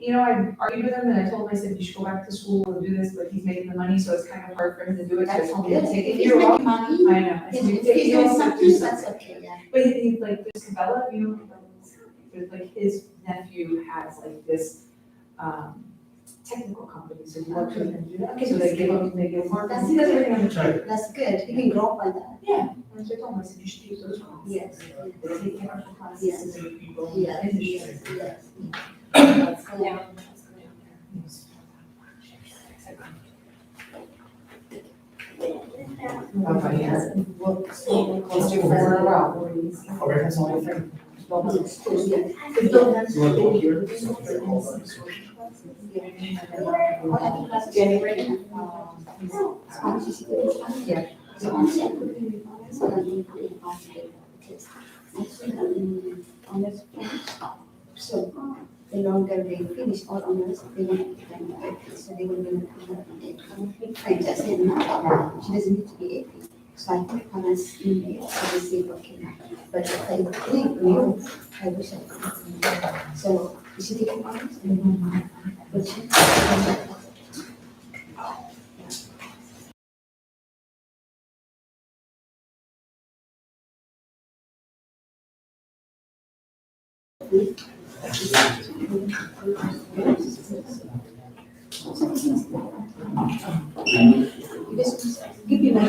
I argued with him and I told him, I said, you should go back to school and do this, but he's making the money, so it's kind of hard for him to do it. So I That's told good. him to If take a he's year off. making money, I know. I said, if "You he's doing also do something, that's okay, yeah. But he, like, this Cabela, like his nephew has like this, technical company, so he works with them. Okay, So they give work, That's he does everything on the trade. That's good, he can grow by that. Yeah, and so I told him, I said, you should take those classes. Yes. They take care of the classes Yes. and the people. Yes, in the yes, industry. yes. That's good. Yeah. Okay, yes. Let's do 4 in a row. Okay, that's only three. Yeah. So the longer they finish all honors, they want to become AP. So they will be with friends. I said, no, she doesn't need to be AP. So I put parents in there, so they say, okay, but if I think you, I wish I could. So is she taking honors? But she. Just give me my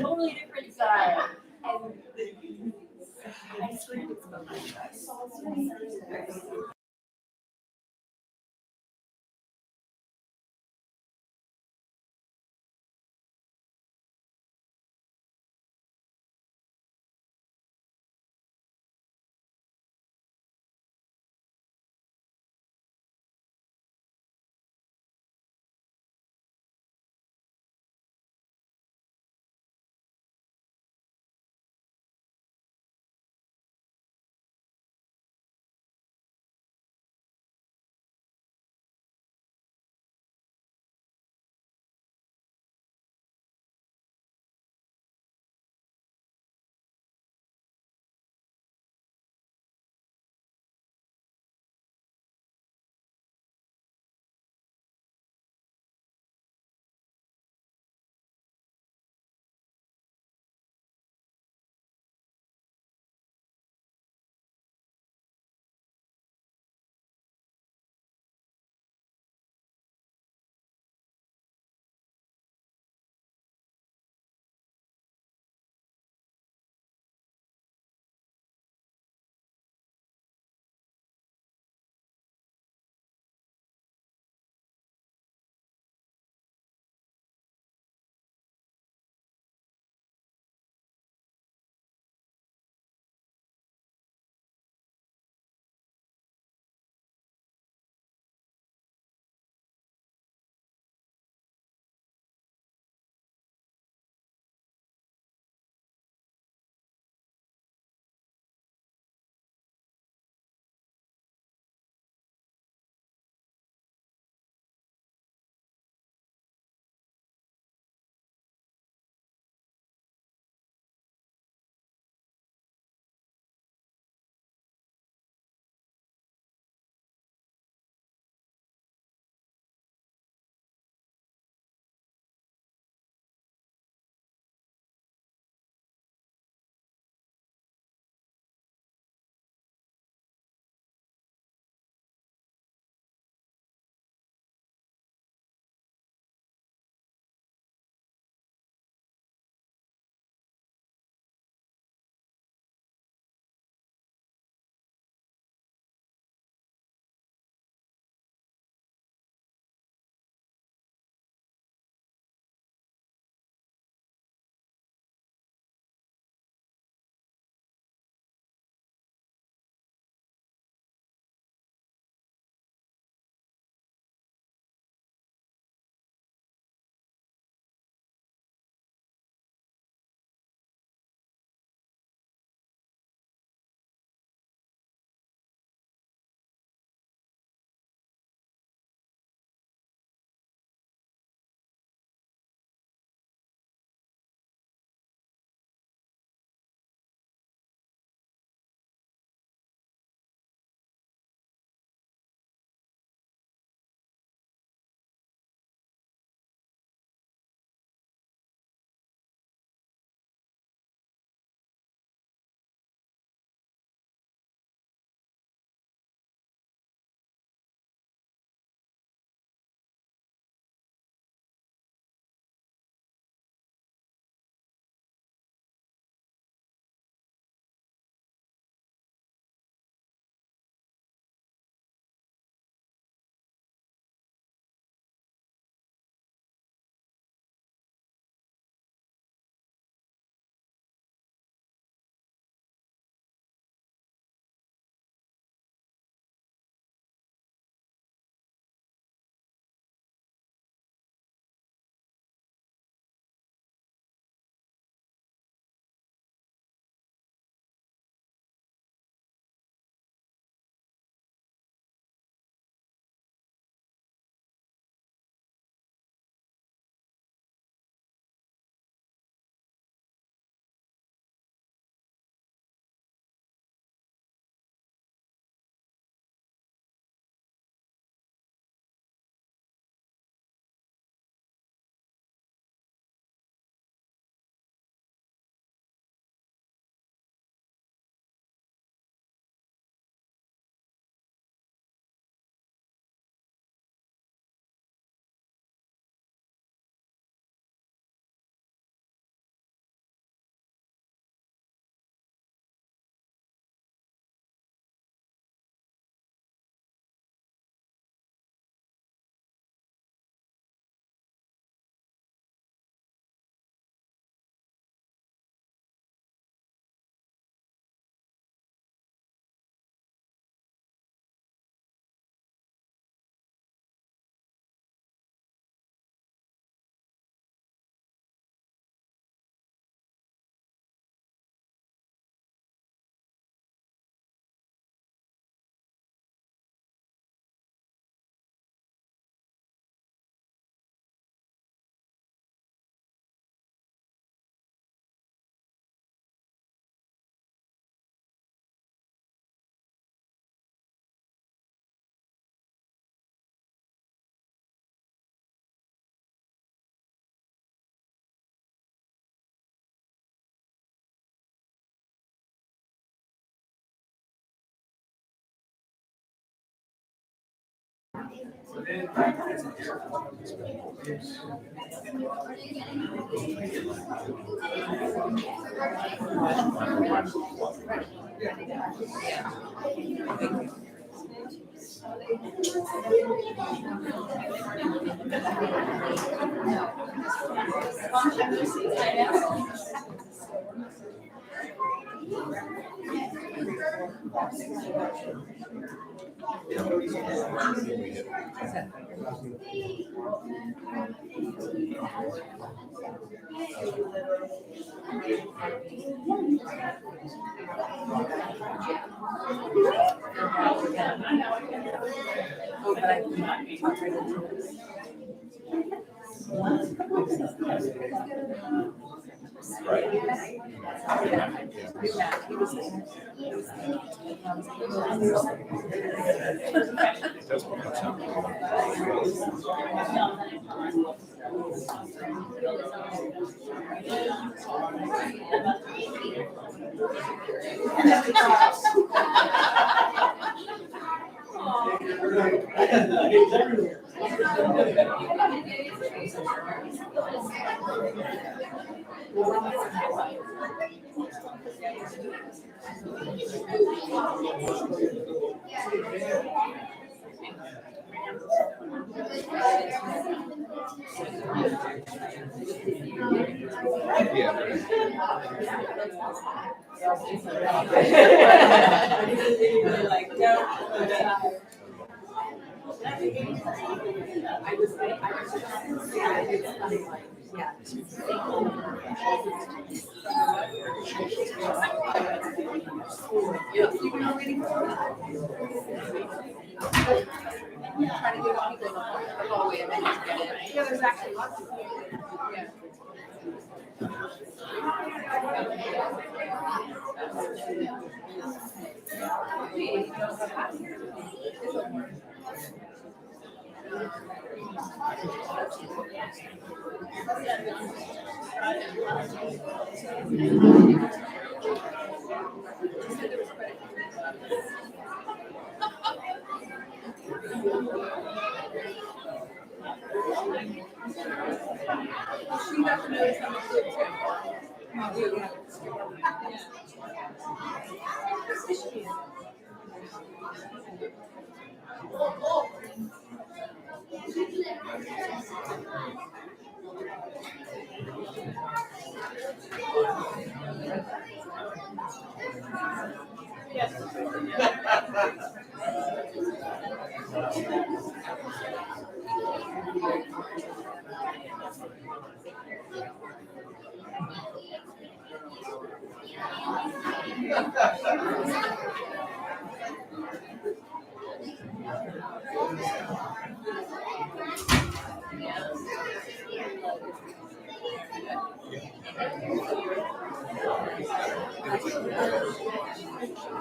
totally different side. And I swear it's about my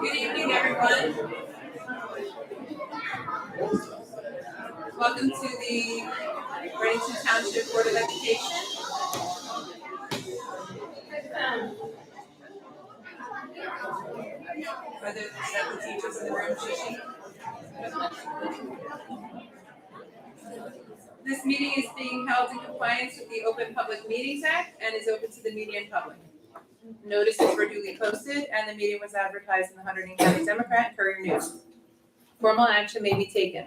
Good evening, everyone. Welcome to the Bradenton Township Board of Education. Are there several teachers in the room, Shishi? This meeting is being held in compliance with the Open Public Meetings Act and is open to the media and public. Notices were duly posted and the meeting was advertised in the Hunterdon County Democrat and Courier News. Formal action may be taken.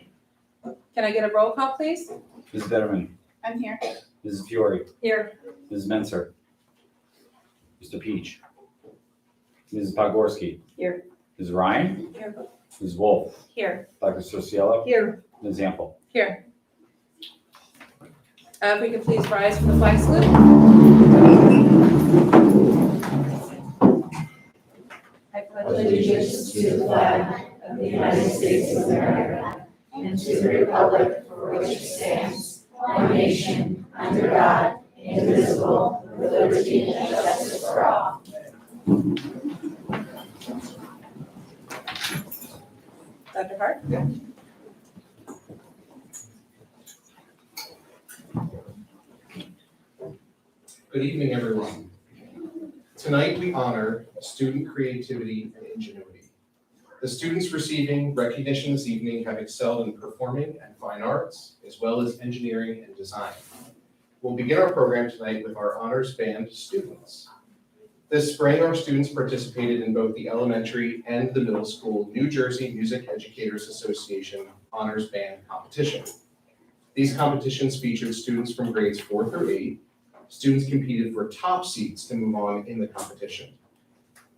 Can I get a roll call, please? Ms. Betterman. I'm here. Mrs. Fiore. Here. Mrs. Menser. Mr. Peach. Mrs. Pogorski. Here. Ms. Ryan. Here. Ms. Wolf. Here. Dr. Sorciello. Here. Ms. Ample. Here. If we could please rise for the flag salute. I pledge allegiance to the flag of the United States of America and to the republic for which it stands, one nation, under God, indivisible, with liberty and justice for all. Dr. Hart? Good evening, everyone. Tonight we honor student creativity and ingenuity. The students receiving recognition this evening have excelled in performing and fine arts, as well as engineering and design. We'll begin our program tonight with our honors band students. This spring, our students participated in both the elementary and the middle school New Jersey Music Educators Association honors band competition. These competitions featured students from grades 4 through 8. Students competed for top seats to move on in the competition.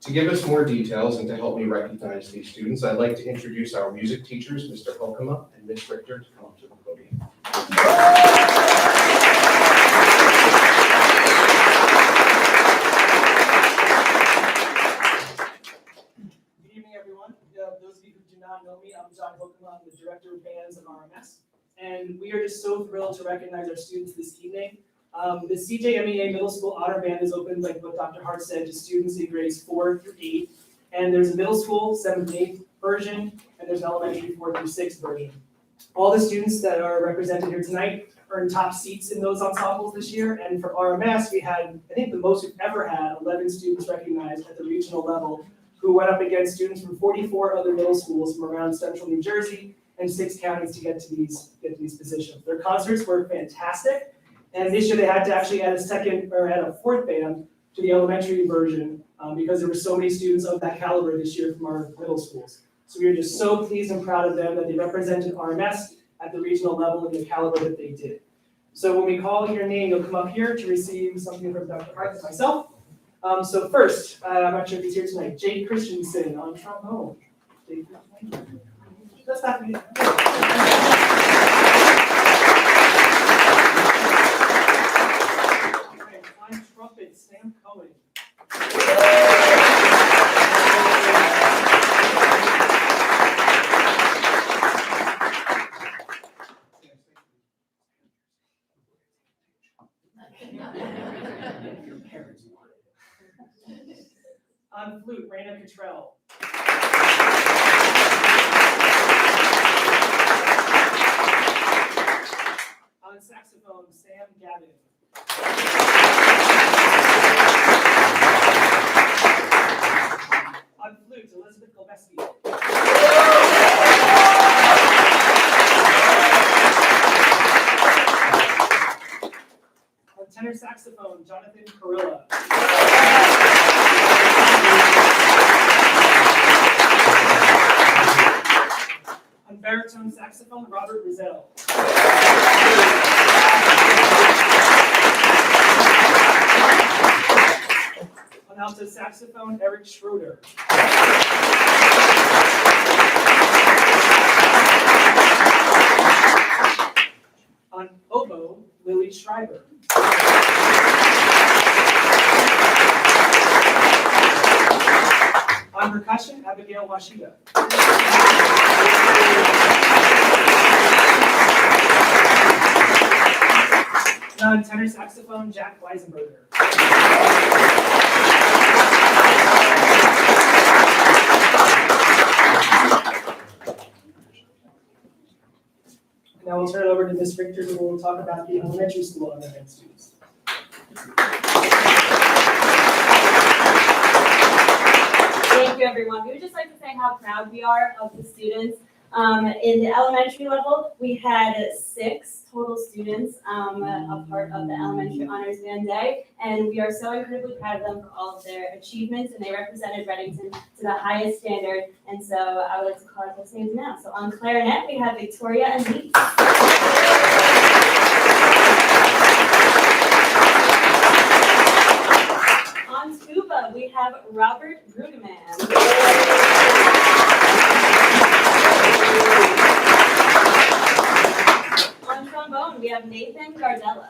To give us more details and to help me recognize these students, I'd like to introduce our music teachers, Mr. Holkema and Ms. Richter, to come up to the podium. Good evening, everyone. Those of you who do not know me, I'm John Holkema. I'm the Director of Bands at RMS. And we are just so thrilled to recognize our students this evening. The CJMEA Middle School Honor Band is open, like what Dr. Hart said, to students in grades 4 through 8. And there's a middle school 7th and 8th version, and there's an elementary 4 through 6 version. All the students that are represented here tonight earned top seats in those ensembles this year. And for RMS, we had, I think the most we've ever had, 11 students recognized at the regional level who went up against students from 44 other middle schools from around central New Jersey and 6 counties to get to these positions. Their concerts were fantastic. And this year they had to actually add a fourth band to the elementary version because there were so many students of that caliber this year from our middle schools. So we are just so pleased and proud of them that they represented RMS at the regional level in the caliber that they did. So when we call your name, you'll come up here to receive something from Dr. Hart and myself. So first, I'm not sure if he's here tonight, Jake Christensen on trombone. Jake, that's not me. On trumpet, Sam Cohen. Your parents want it. On flute, Raina Cottrell. On saxophone, Sam Gavin. On flute, Elizabeth Gilbeski. On tenor saxophone, Jonathan Carilla. On baritone saxophone, Robert Rizzo. On alto saxophone, Eric Schroeder. On oboe, Lily Schreiber. On percussion, Abigail Washida. And on tenor saxophone, Jack Weisenberger. Now we'll turn it over to Ms. Richter, who will talk about the elementary school undergrad students. Thank you, everyone. We would just like to say how proud we are of the students. In the elementary level, we had 6 total students a part of the Elementary Honors Band Day, and we are so incredibly proud of them for all of their achievements, and they represented Reddington to the highest standard, and so I would like to call out those names now. So on clarinet, we have Victoria and Leeds. On tuba, we have Robert Bruneman. On trombone, we have Nathan Gardella.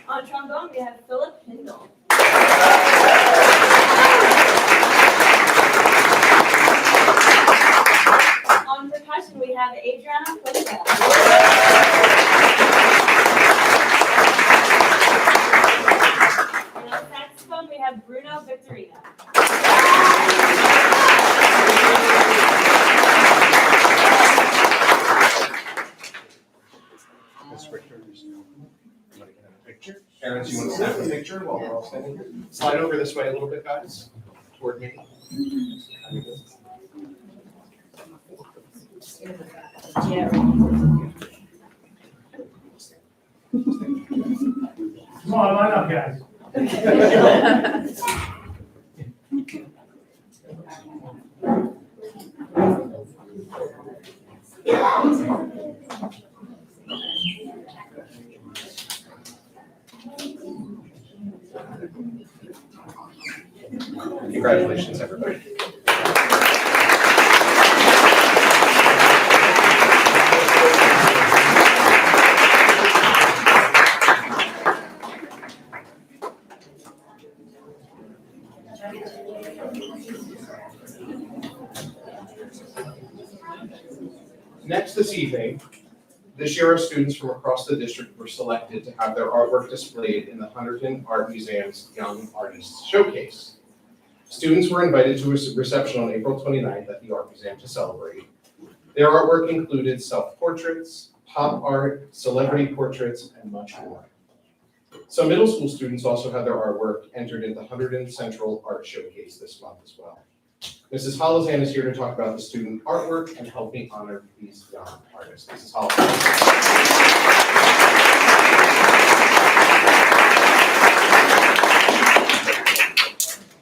On trombone, we have Philip Hindle. On percussion, we have Adriana Quinta. And on saxophone, we have Bruno Victorino. Ms. Richter, I'm gonna get a picture. Parents, you want to snap a picture while we're all standing? Slide over this way a little bit, guys, toward me. Come on, line up, guys. Congratulations, everybody. Next this evening, this year our students from across the district were selected to have their artwork displayed in the Hunterdon Art Museum's Young Artists Showcase. Students were invited to a reception on April 29th at the Art Museum to celebrate. Their artwork included self-portraits, pop art, celebrity portraits, and much more. Some middle school students also had their artwork entered in the Hunterdon Central Art Showcase this month as well. Mrs. Holozan is here to talk about the student artwork and help me honor these young artists. Mrs. Holozan.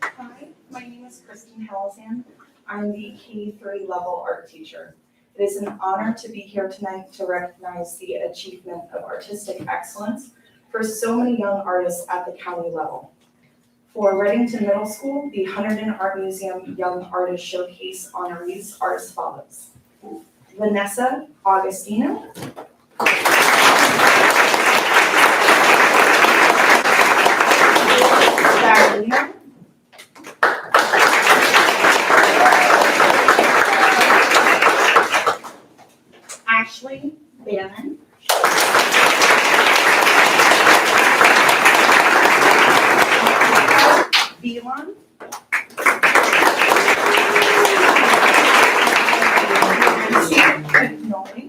Hi, my name is Kristen Halzan. I'm the K-3 level art teacher. It is an honor to be here tonight to recognize the achievement of artistic excellence for so many young artists at the county level. For Reddington Middle School, the Hunterdon Art Museum Young Artist Showcase honorees are as follows. Vanessa Augustino. Carolina. Ashley Bannon. Belon. Noli.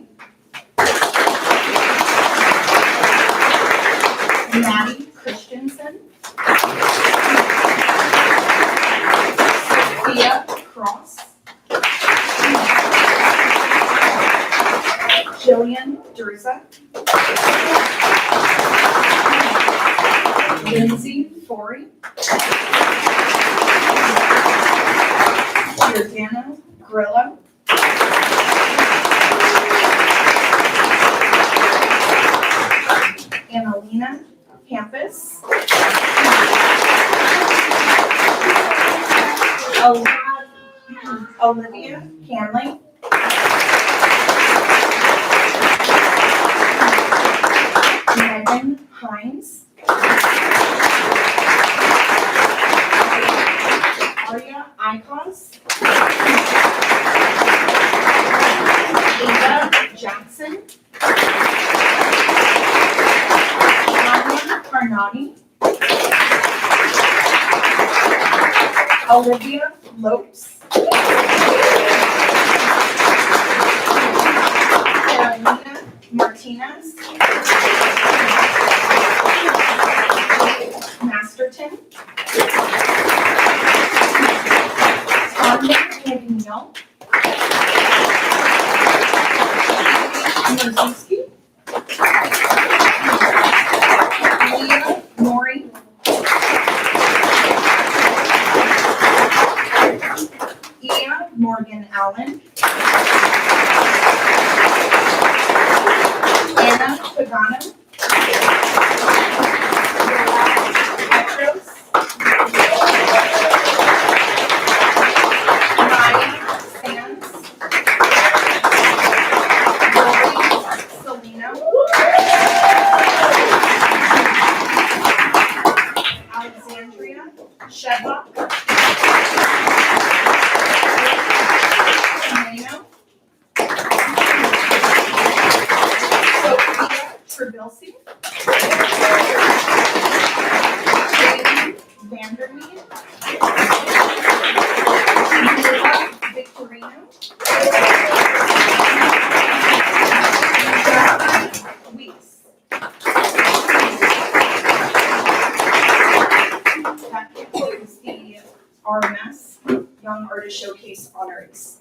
Maddie Christensen. Sophia Cross. Jillian Durza. Lindsay Forey. Giordano Grillo. Annalena Campus. Olivia Canley. Megan Hines. Aria Icos. Ava Jackson. Anya Carnani. Olivia Lopes. Carolina Martinez. Masterton. Tanya McNeil. Nozinski. Leah Maury. Ia Morgan Allen. Anna Pagano. Petros. Maya Sands. Lori Salino. Alexandria Shedlock. Tomeno. Sophia Trebilsi. Jaden Vandermeer. Mila Victorino. Jessica Weeks. RMS Young Artist Showcase honorees.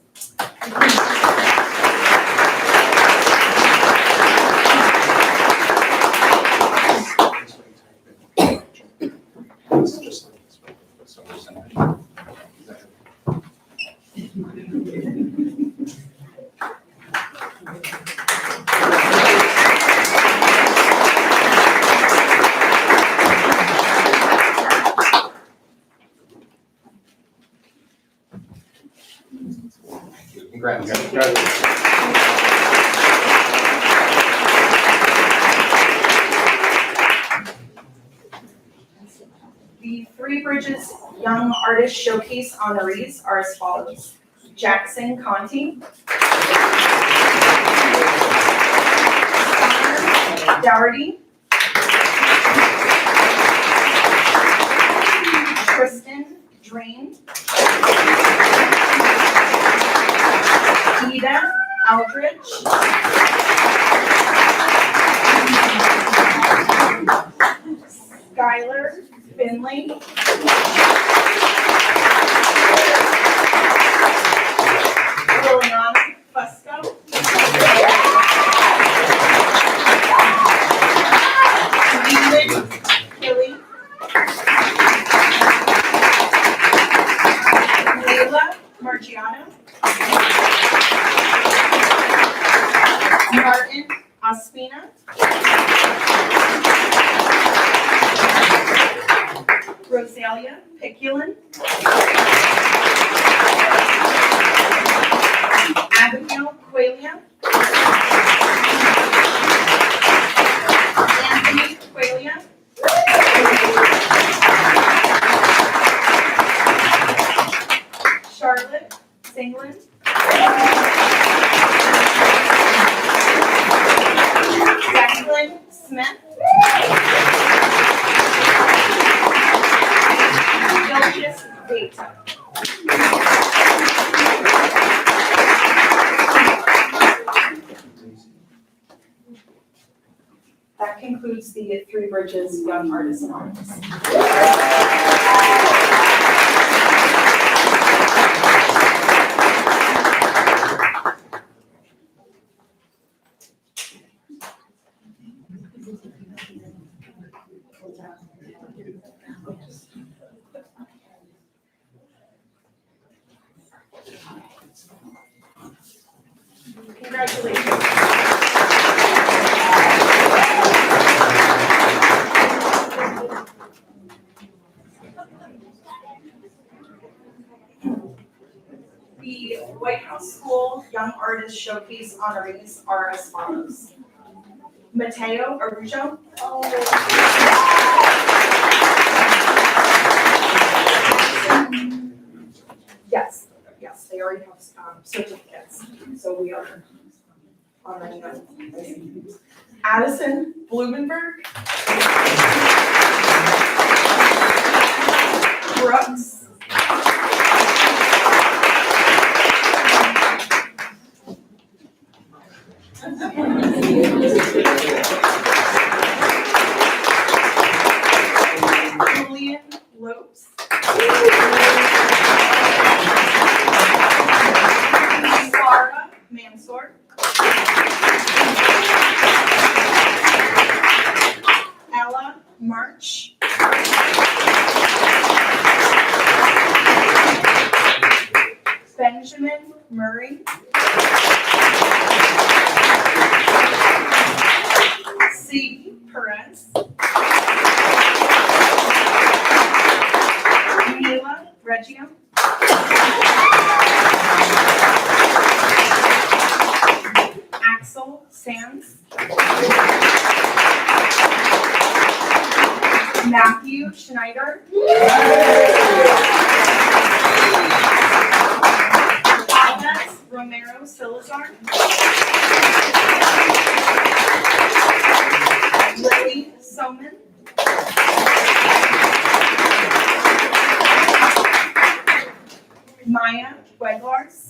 Congrats. The Three Bridges Young Artist Showcase honorees are as follows: Jackson Conti, Dougherty, Tristan Drain, Ida Aldridge, Skylar Finley, Liliana Fusco, Leland Hilly, Layla Margiano, Martin Ospina, Rosalia Piculin, Abigail Qualia, Anthony Qualia, Charlotte Singlin, Jacqueline Smith, Gilgis Data. That concludes the Three Bridges Young Artist Honors. Congratulations. The White House School Young Artist Showcase honorees are as follows: Mateo Arujo, yes, they already have certificates, so we are honoring them. Addison Blumenberg, Brooks, Julian Lopes, Sarah Mansour, Ella March, Benjamin Murray, C. Perez, Mila Reggio, Axel Sands, Matthew Schneider, Agnes Romero Salazar, Lily Soman, Maya Weglars,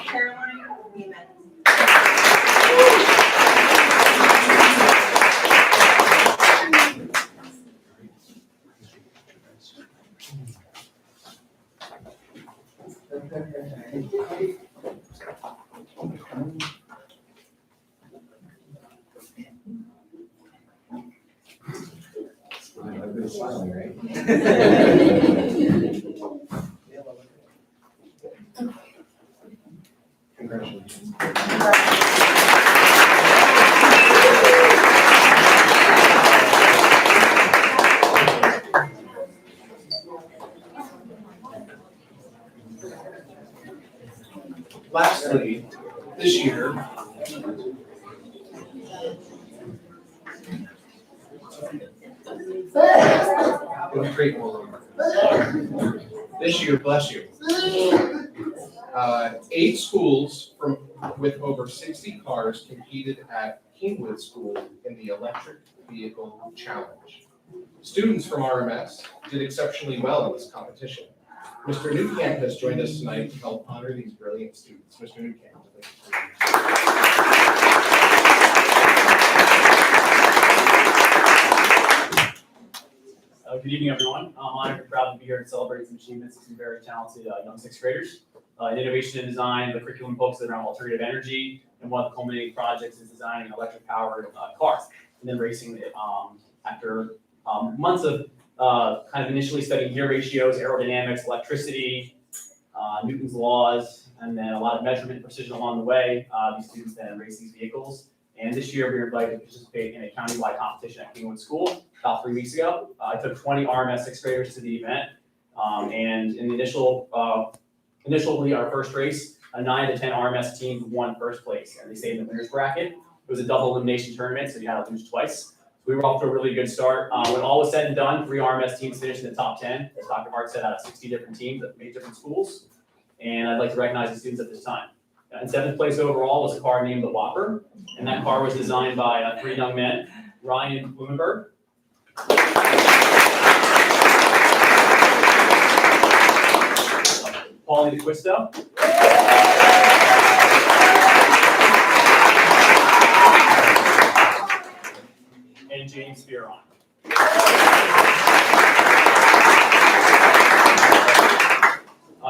Caroline Beeman. smiling, right? Congratulations. Lastly, this year, we'll create more room. This year, bless you. 8 schools with over 60 cars competed at Kingwood School in the Electric Vehicle Challenge. Students from RMS did exceptionally well in this competition. Mr. Newcamp has joined us tonight to help honor these brilliant students. Mr. Newcamp. Good evening, everyone. I'm honored and proud to be here to celebrate some achievements of some very talented young sixth graders. In innovation and design, the curriculum focuses around alternative energy, and one of the culminating projects is designing an electric-powered car, and then racing it after months of kind of initially studying gear ratios, aerodynamics, electricity, Newton's laws, and then a lot of measurement and precision along the way. These students then race these vehicles. And this year we were invited to participate in a countywide competition at Kingwood School about 3 weeks ago. I took 20 RMS sixth graders to the event. And in the initially our first race, 9 to 10 RMS teams won first place, and they stayed in the winners bracket. It was a double elimination tournament, so you had to lose twice. So we were off to a really good start. When all was said and done, 3 RMS teams finished in the top 10, as Dr. Mark said, out of 60 different teams at 8 different schools. And I'd like to recognize the students at this time. In 7th place overall was a car named the Whopper, and that car was designed by 3 young men, Ryan Blumenberg, Paulie DeQuisto, and James Spearon.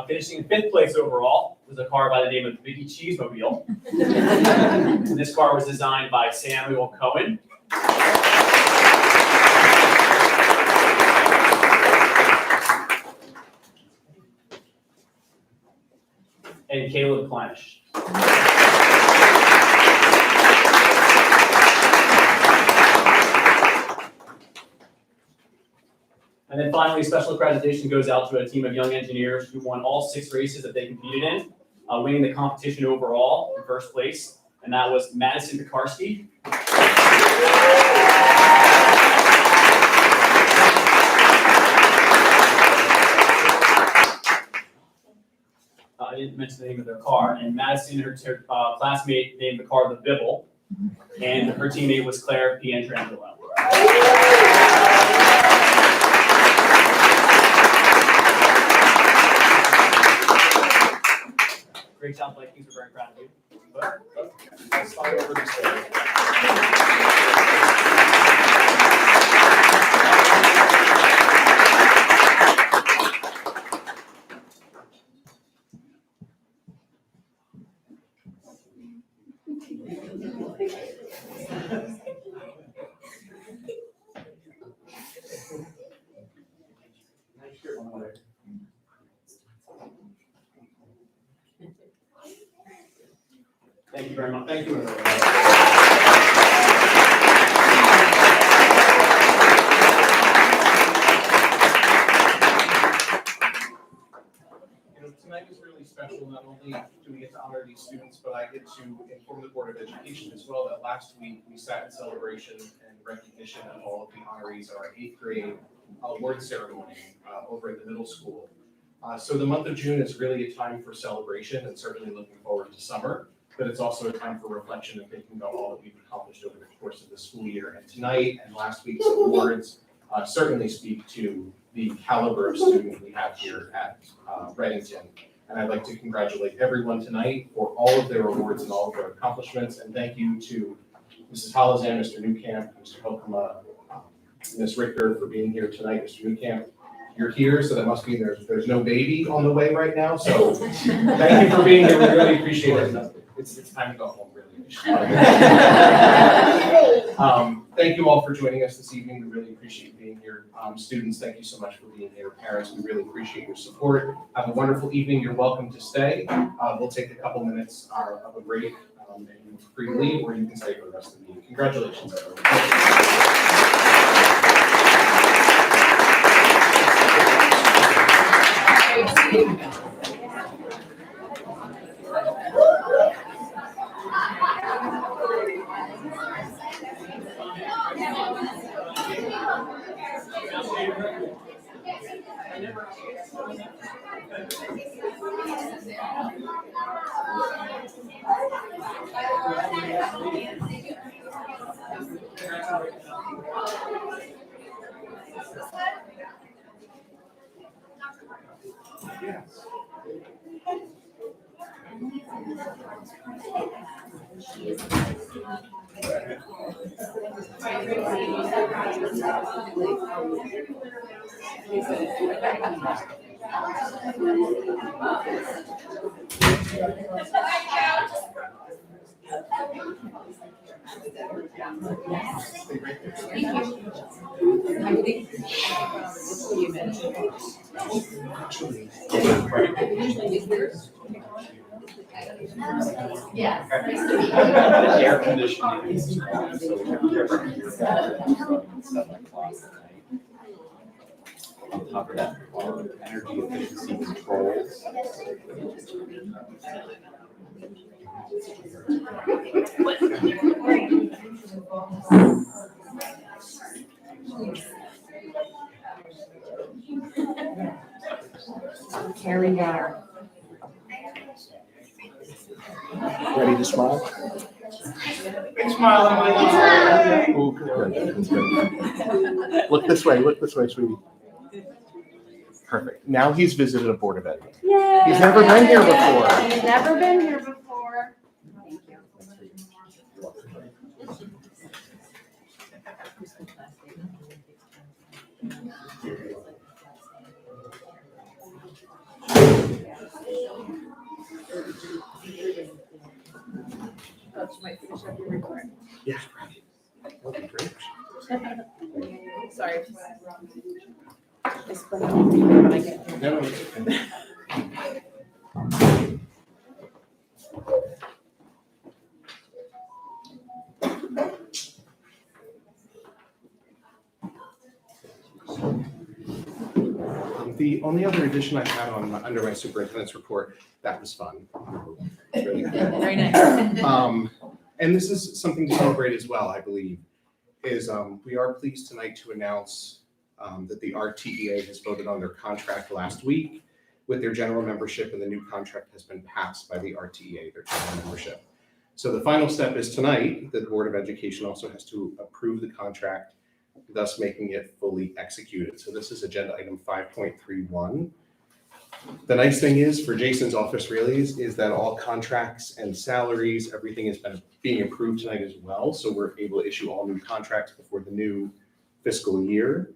Finishing in 5th place overall was a car by the name of Biggie Cheesemobile. And this car was designed by Samuel Cohen. And Caleb Kleinish. And then finally, special accreditation goes out to a team of young engineers who won all 6 races that they competed in, winning the competition overall in 1st place, and that was Madison Pekarsky. I didn't mention the name of their car, and Madison, her classmate, named the car the Bibble, and her teammate was Claire Pietrangelo. Great job, Vikings. We're very proud of you. Let's start over this way. Thank you very much. Thank you. Tonight is really special. Not only do we get to honor these students, but I get to inform the Board of Education as well that last week we sat in celebration and recognition of all of the honorees at our 8th grade award ceremony over at the middle school. So the month of June is really a time for celebration and certainly looking forward to summer, but it's also a time for reflection and thinking about all that we've accomplished over the course of the school year. And tonight and last week's awards certainly speak to the caliber of student we have here at Reddington. And I'd like to congratulate everyone tonight for all of their awards and all of their accomplishments. And thank you to Mrs. Holizan, Mr. Newcamp, Mr. Hokuma, Ms. Richter for being here tonight. Mr. Newcamp, you're here, so that must mean there's no baby on the way right now. So thank you for being here. We really appreciate it. It's time to go home, really. thank you all for joining us this evening. We really appreciate being here. Students, thank you so much for being here. Parents, we really appreciate your support. Have a wonderful evening. You're welcome to stay. We'll take a couple minutes of a break, and you're free to leave, or you can stay for the rest of the meeting. Congratulations, everyone. Yes. Air conditioning. On top of that, our energy efficiency controls. Here we go. Ready to smile? Big smile on my face. Oh, good. That's good. Look this way, sweetie. Perfect. Now he's visited a Board of Ed. Yay! He's never been here before. He's never been here before. Thank you. Oh, she might finish up your report. Yeah. Okay, great. Sorry. No, it's okay. The only other addition I had under my superintendent's report, that was fun. Really good. Very nice. And this is something to celebrate as well, I believe, is we are pleased tonight to announce that the RTEA has voted on their contract last week with their general membership, and the new contract has been passed by the RTEA, their general membership. So the final step is tonight, the Board of Education also has to approve the contract, thus making it fully executed. So this is agenda item 5.31. The nice thing is for Jason's office really is that all contracts and salaries, everything has been being approved tonight as well. So we're able to issue all new contracts before the new fiscal year.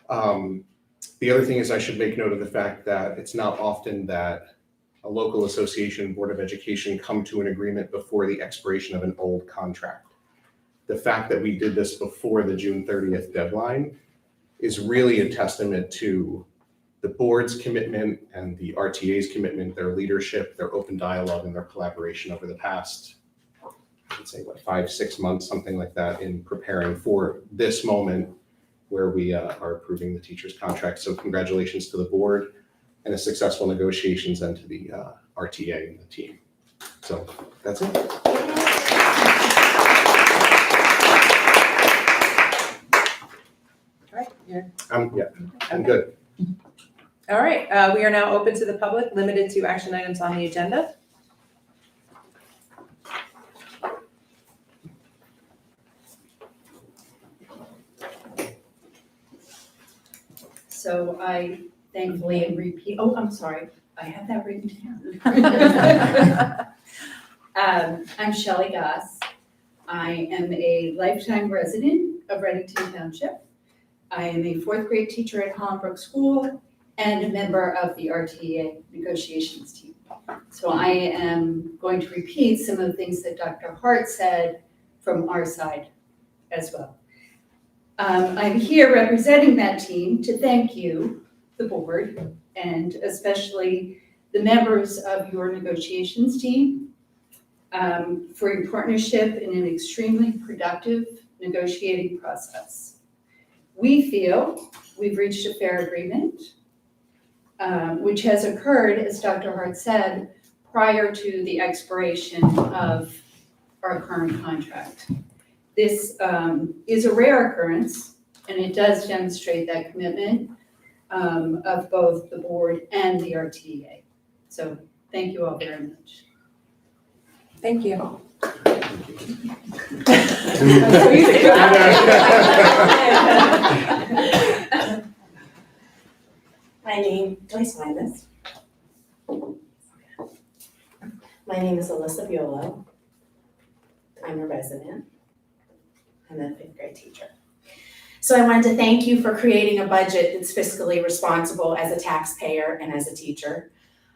The other thing is I should make note of the fact that it's not often that a local association, Board of Education come to an agreement before the expiration of an old contract. The fact that we did this before the June 30th deadline is really a testament to the board's commitment and the RTA's commitment, their leadership, their open dialogue, and their collaboration over the past, I'd say, 5-6 months, something like that, in preparing for this moment where we are approving the teacher's contract. So congratulations to the board and the successful negotiations, and to the RTA and the team. So that's it. All right, yeah. Yeah, I'm good. All right, we are now open to the public, limited to action items on the agenda. So I thankfully and repeat, oh, I'm sorry, I have that written down. I'm Shelley Goss. I am a lifetime resident of Reddington Township. I am a 4th grade teacher at Hollenbrook School and a member of the RTEA negotiations team. So I am going to repeat some of the things that Dr. Hart said from our side as well. I'm here representing that team to thank you, the board, and especially the members of your negotiations team, for your partnership in an extremely productive negotiating process. We feel we've reached a fair agreement, which has occurred, as Dr. Hart said, prior to the expiration of our current contract. This is a rare occurrence, and it does demonstrate that commitment of both the board and the RTEA. So thank you all very much. Thank you. My name, do I sign this? My name is Alyssa Violo. I'm a resident and a fifth grade teacher. So I wanted to thank you for creating a budget that's fiscally responsible as a taxpayer and as a teacher.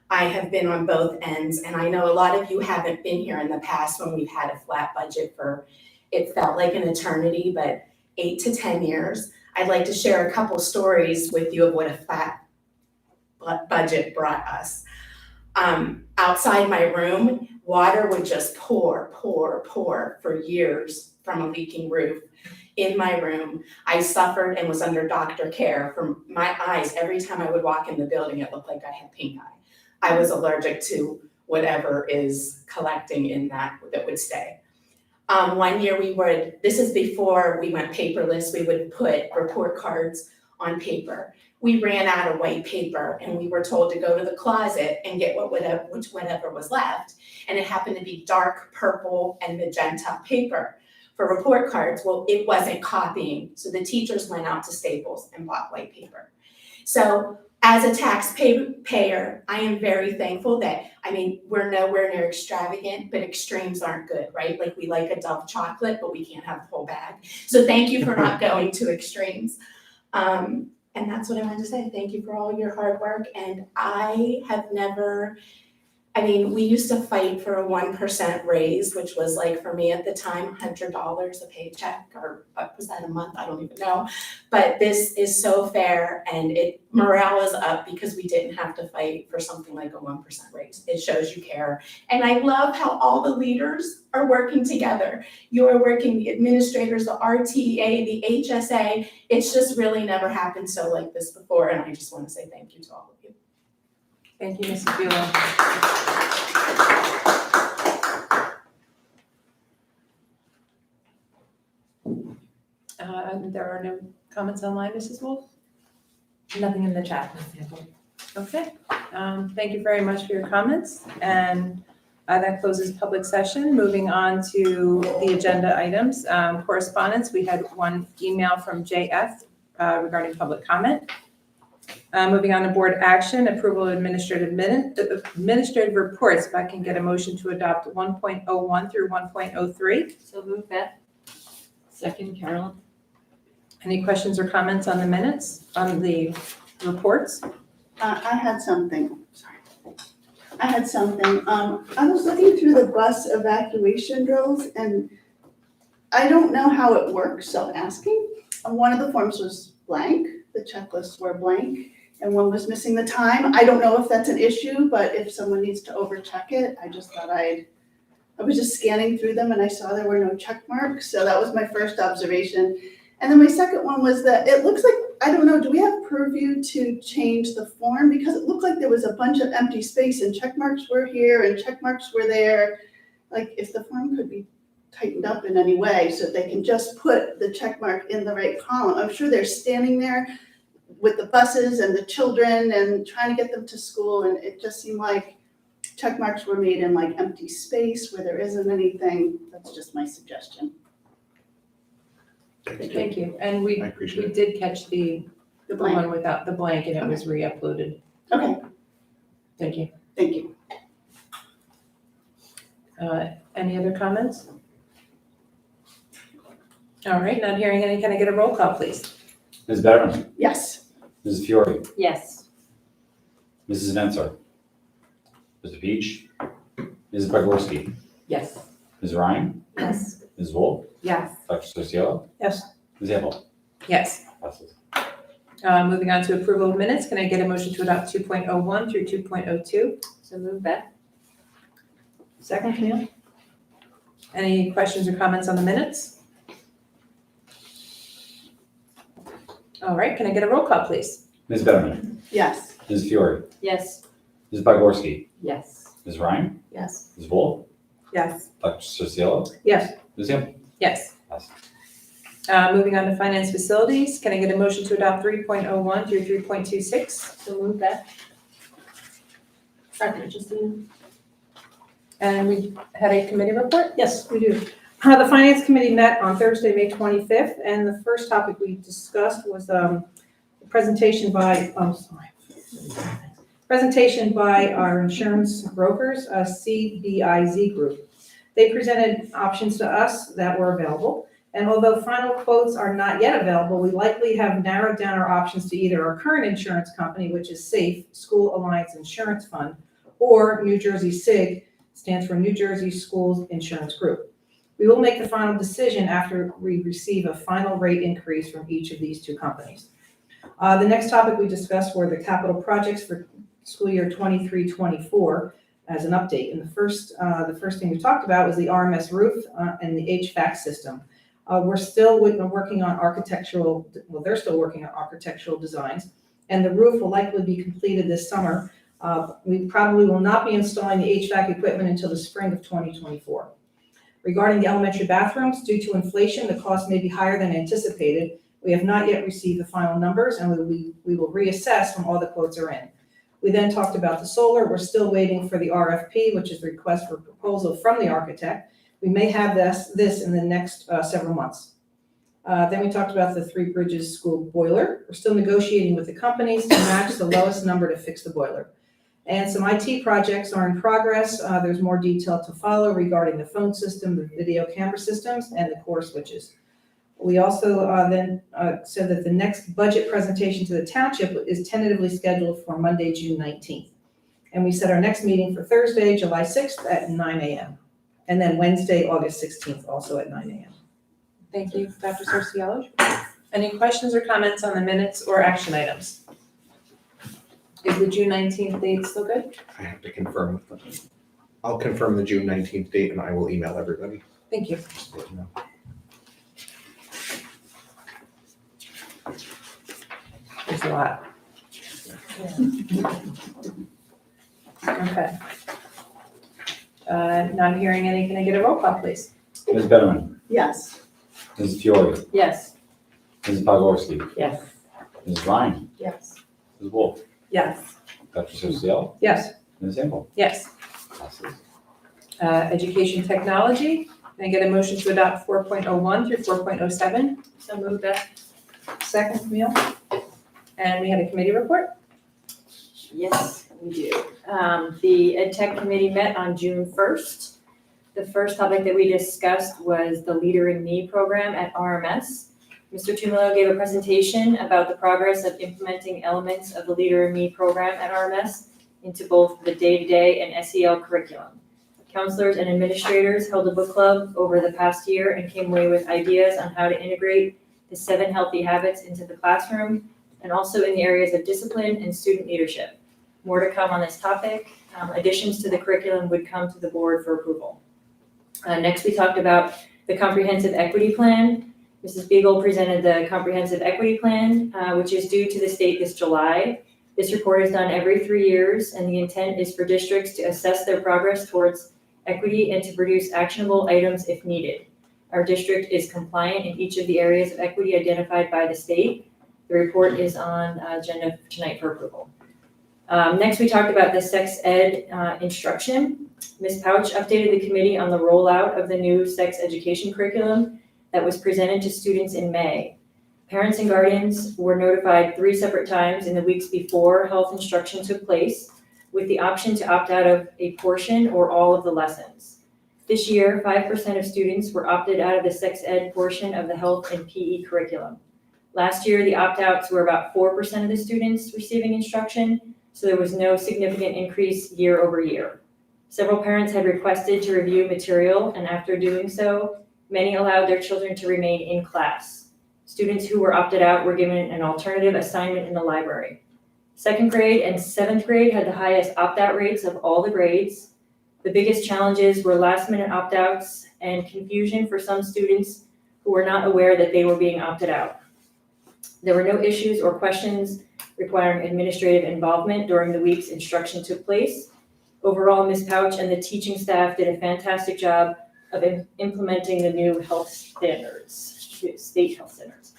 I have been on both ends, and I know a lot of you haven't been here in the past when we've had a flat budget for, it felt like an eternity, but 8 to 10 years. I'd like to share a couple stories with you of what a flat budget brought us. Outside my room, water would just pour for years from a leaking roof. In my room, I suffered and was under doctor care from my eyes. Every time I would walk in the building, it looked like I had pink eye. I was allergic to whatever is collecting in that would stay. One year this is before we went paperless, we would put report cards on paper. We ran out of white paper and we were told to go to the closet and get whatever was left. And it happened to be dark purple and magenta paper for report cards. Well, it wasn't copying. So the teachers went out to Staples and bought white paper. So as a taxpayer, I am very thankful that, we're nowhere near extravagant, but extremes aren't good, right? Like we like a Dove chocolate, but we can't have the whole bag. So thank you for not going to extremes. And that's what I wanted to say. Thank you for all your hard work. And I have never, we used to fight for a 1% raise, which was like for me at the time, $100 a paycheck, or what was that a month? I don't even know. But this is so fair, and morale is up because we didn't have to fight for something like a 1% raise. It shows you care. And I love how all the leaders are working together. You're working, the administrators, the RTA, the HSA. It's just really never happened so like this before. And I just want to say thank you to all of you. Thank you, Mrs. Buell. There are no comments online, Mrs. Wolf? Nothing in the chat, Ms. Sample. Okay, thank you very much for your comments, and that closes public session. Moving on to the agenda items. Correspondence, we had one email from JF regarding public comment. Moving on to board action, approval of administrative reports. If I can get a motion to adopt 1.01 through 1.03. So move Beth. Second, Carolyn. Any questions or comments on the minutes, on the reports? I had something. I was looking through the bus evacuation drills, and I don't know how it works, so I'm asking. One of the forms was blank, the checklists were blank, and one was missing the time. I don't know if that's an issue, but if someone needs to overcheck it, I just thought I was just scanning through them and I saw there were no check marks, so that was my first observation. And then my second one was that it looks like, I don't know, do we have purview to change the form? Because it looked like there was a bunch of empty space and check marks were here and check marks were there. Like if the form could be tightened up in any way so they can just put the check mark in the right column. I'm sure they're standing there with the buses and the children and trying to get them to school, and it just seemed like check marks were made in like empty space where there isn't anything. That's just my suggestion. Thank you. And we did catch the blank one without the blank, and it was re-uploaded. Okay. Thank you. Thank you. Any other comments? All right, not hearing any, can I get a roll call, please? Ms. Barron? Yes. Mrs. Fiore? Yes. Mrs. Nensar? Mr. Peach? Mrs. Bogorski? Yes. Ms. Ryan? Yes. Ms. Wolf? Yes. Dr. Sosiello? Yes. Ms. Apple? Yes. Passes. Moving on to approval of minutes, can I get a motion to adopt 2.01 through 2.02? So move that. Second, Camille? Any questions or comments on the minutes? All right, can I get a roll call, please? Ms. Betterman. Yes. Ms. Fiore. Yes. Ms. Bogorski. Yes. Ms. Ryan. Yes. Ms. Wolf. Yes. Dr. Cerciolo. Yes. Ms. Hamel. Yes. Passes. Moving on to finance facilities, can I get a motion to adopt 3.01 through 3.26? So move that. Second, Justina. And we had a committee report? Yes, we do. The Finance Committee met on Thursday, May 25th, and the first topic we discussed was a presentation by, presentation by our insurance brokers, CBIZ Group. They presented options to us that were available, and although final quotes are not yet available, we likely have narrowed down our options to either our current insurance company, which is SAFE, School Alliance Insurance Fund, or New Jersey SIG, stands for New Jersey Schools Insurance Group. We will make the final decision after we receive a final rate increase from each of these two companies. The next topic we discussed were the capital projects for school year 23-24 as an update. And the first thing we talked about was the RMS roof and the HVAC system. We're still working on architectural, well, they're still working on architectural designs, and the roof will likely be completed this summer. We probably will not be installing the HVAC equipment until the spring of 2024. Regarding the elementary bathrooms, due to inflation, the cost may be higher than anticipated. We have not yet received the final numbers, and we will reassess when all the quotes are in. We then talked about the solar. We're still waiting for the RFP, which is the request for proposal from the architect. We may have this in the next several months. Then we talked about the Three Bridges School boiler. We're still negotiating with the companies to match the lowest number to fix the boiler. And some IT projects are in progress. There's more detail to follow regarding the phone system, the video camera systems, and the core switches. We also then said that the next budget presentation to the township is tentatively scheduled for Monday, June 19th. And we set our next meeting for Thursday, July 6th at 9 a.m. And then Wednesday, August 16th, also at 9 a.m. Thank you, Dr. Cerciolo. Any questions or comments on the minutes or action items? Is the June 19th date still good? I have to confirm with them. I'll confirm the June 19th date and I will email everybody. Thank you. Just to let you know. There's a lot. Okay. Not hearing any, can I get a roll call, please? Ms. Betterman. Yes. Ms. Fiore. Yes. Ms. Bogorski. Yes. Ms. Ryan. Yes. Ms. Wolf. Yes. Dr. Cerciolo. Yes. Ms. Hamel. Yes. Passes. Education technology, can I get a motion to adopt 4.01 through 4.07? So move that. Second, Camille? And we had a committee report? Yes, we do. The Ed Tech Committee met on June 1st. The first topic that we discussed was the Leader in Me program at RMS. Mr. Tumolo gave a presentation about the progress of implementing elements of the Leader in Me program at RMS into both the day-to-day and SEL curriculum. Counselors and administrators held a book club over the past year and came away with ideas on how to integrate the 7 healthy habits into the classroom and also in the areas of discipline and student leadership. More to come on this topic. Additions to the curriculum would come to the board for approval. Next, we talked about the comprehensive equity plan. Mrs. Beagle presented the comprehensive equity plan, which is due to the state this July. This report is done every 3 years, and the intent is for districts to assess their progress towards equity and to produce actionable items if needed. Our district is compliant in each of the areas of equity identified by the state. The report is on agenda tonight for approval. Next, we talked about the sex ed instruction. Ms. Pouch updated the committee on the rollout of the new sex education curriculum that was presented to students in May. Parents and guardians were notified 3 separate times in the weeks before health instruction took place, with the option to opt out of a portion or all of the lessons. This year, 5% of students were opted out of the sex ed portion of the health and PE curriculum. Last year, the opt-outs were about 4% of the students receiving instruction, so there was no significant increase year over year. Several parents had requested to review material, and after doing so, many allowed their children to remain in class. Students who were opted out were given an alternative assignment in the library. 2nd grade and 7th grade had the highest opt-out rates of all the grades. The biggest challenges were last-minute opt-outs and confusion for some students who were not aware that they were being opted out. There were no issues or questions requiring administrative involvement during the weeks instruction took place. Overall, Ms. Pouch and the teaching staff did a fantastic job of implementing the new health standards, state health standards.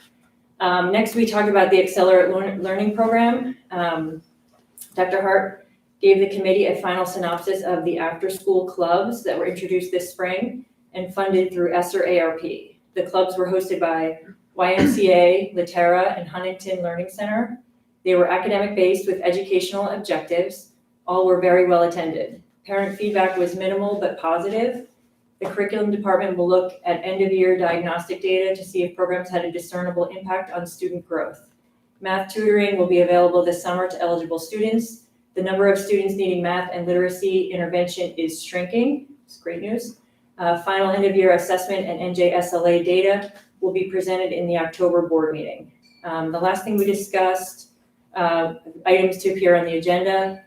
Next, we talked about the Accelerate Learning Program. Dr. Hart gave the committee a final synopsis of the after-school clubs that were introduced this spring and funded through ESSER ARP. The clubs were hosted by YMCA, Litera, and Huntington Learning Center. They were academic-based with educational objectives. All were very well attended. Parent feedback was minimal but positive. The curriculum department will look at end-of-year diagnostic data to see if programs had a discernible impact on student growth. Math tutoring will be available this summer to eligible students. The number of students needing math and literacy intervention is shrinking. It's great news. Final end-of-year assessment and NJSLA data will be presented in the October board meeting. The last thing we discussed, items to appear on the agenda,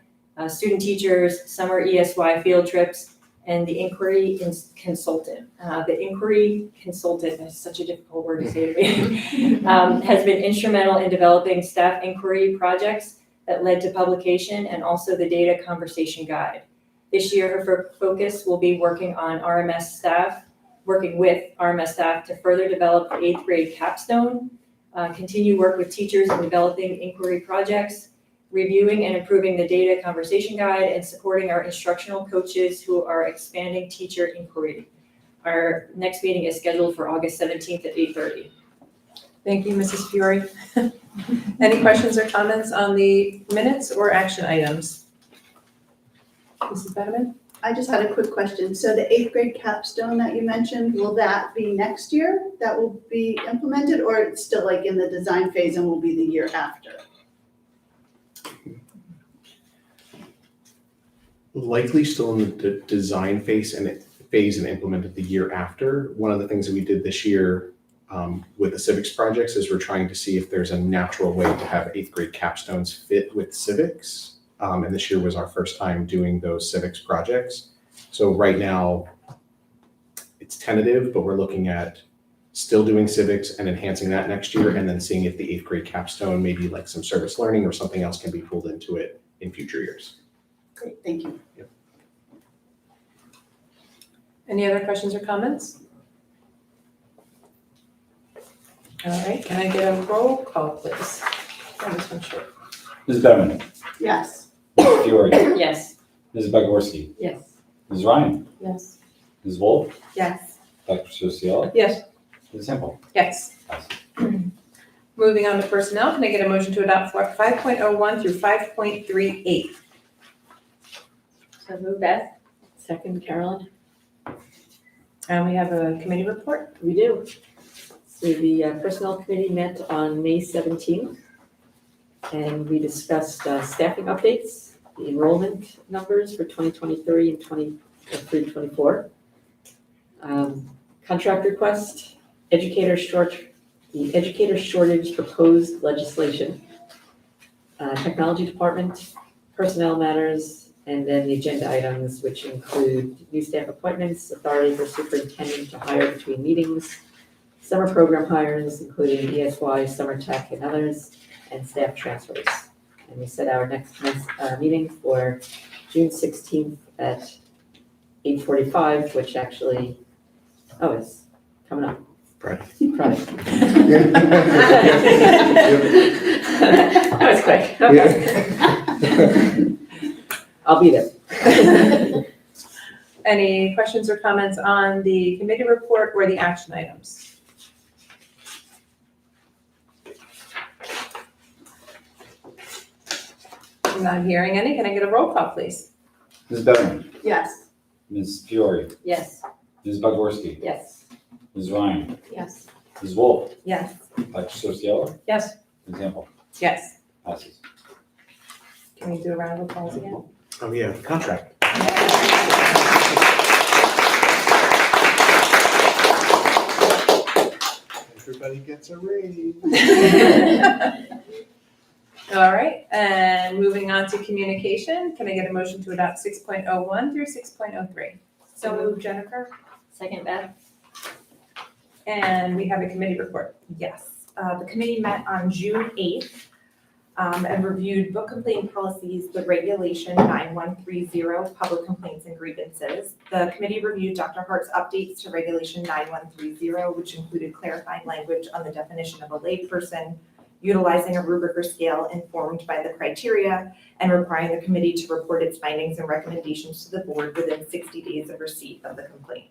student teachers, summer ESY field trips, and the inquiry consultant. The inquiry consultant, is such a difficult word to say to me, has been instrumental in developing staff inquiry projects that led to publication and also the data conversation guide. This year, her focus will be working with RMS staff to further develop the 8th grade capstone, continue work with teachers in developing inquiry projects, reviewing and improving the data conversation guide, and supporting our instructional coaches who are expanding teacher inquiry. Our next meeting is scheduled for August 17th at 8:30. Thank you, Mrs. Fiore. Any questions or comments on the minutes or action items? Mrs. Betterman? I just had a quick question. So the 8th grade capstone that you mentioned, will that be next year that will be implemented, or it's still like in the design phase and will be the year after? Likely still in the design phase and implemented the year after. One of the things that we did this year with the civics projects is we're trying to see if there's a natural way to have 8th grade capstones fit with civics. And this year was our first time doing those civics projects. So right now it's tentative, but we're looking at still doing civics and enhancing that next year, and then seeing if the 8th grade capstone, maybe like some service learning or something else, can be pulled into it in future years. Great, thank you. Yep. Any other questions or comments? All right, can I get a roll call, please? Oh, this one's short. Ms. Bevan. Yes. Ms. Fiore. Yes. Ms. Bogorski. Yes. Ms. Ryan. Yes. Ms. Wolf. Yes. Dr. Susiel. Yes. Ms. Himpel. Yes. Moving on to personnel, can I get a motion to adopt 5.01 through 5.38? So move that. Second, Carolyn. And we have a committee report. We do. So the Personnel Committee met on May 17th, and we discussed staffing updates, the enrollment numbers for 2023 and 2024, contract request, the educator shortage proposed legislation, technology department, personnel matters, and then the agenda items, which include new staff appointments, authority for superintendent to hire between meetings, summer program hires, including ESY, summer tech, and others, and staff transfers. And we set our next meeting for June 16th at 8:45, which actually, it's coming up. Friday. That was quick. Okay. I'll be there. Any questions or comments on the committee report or the action items? I'm not hearing any. Can I get a roll call, please? Ms. Bevan. Yes. Ms. Fiore. Yes. Ms. Bogorski. Yes. Ms. Ryan. Yes. Ms. Wolf. Yes. Dr. Susiel. Yes. Ms. Himpel. Yes. Passes. Can we do a round of applause again? Oh yeah, contract. Everybody gets a raise. All right, and moving on to communication, can I get a motion to adopt 6.01 through 6.03? So moved, Jennifer. Second, Beth. And we have a committee report. Yes, the committee met on June 8th and reviewed book complaint policies, the regulation 9130, public complaints and grievances. The committee reviewed Dr. Hart's updates to regulation 9130, which included clarifying language on the definition of a layperson, utilizing a rubric or scale informed by the criteria, and requiring the committee to report its findings and recommendations to the board within 60 days of receipt of the complaint.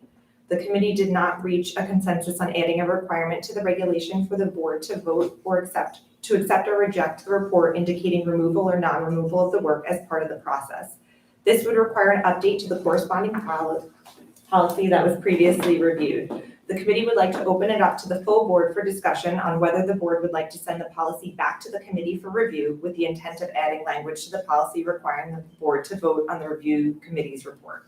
The committee did not reach a consensus on adding a requirement to the regulation for the board to vote or accept or reject the report indicating removal or non-removal of the work as part of the process. This would require an update to the corresponding policy that was previously reviewed. The committee would like to open it up to the full board for discussion on whether the board would like to send the policy back to the committee for review with the intent of adding language to the policy requiring the board to vote on the review committee's report.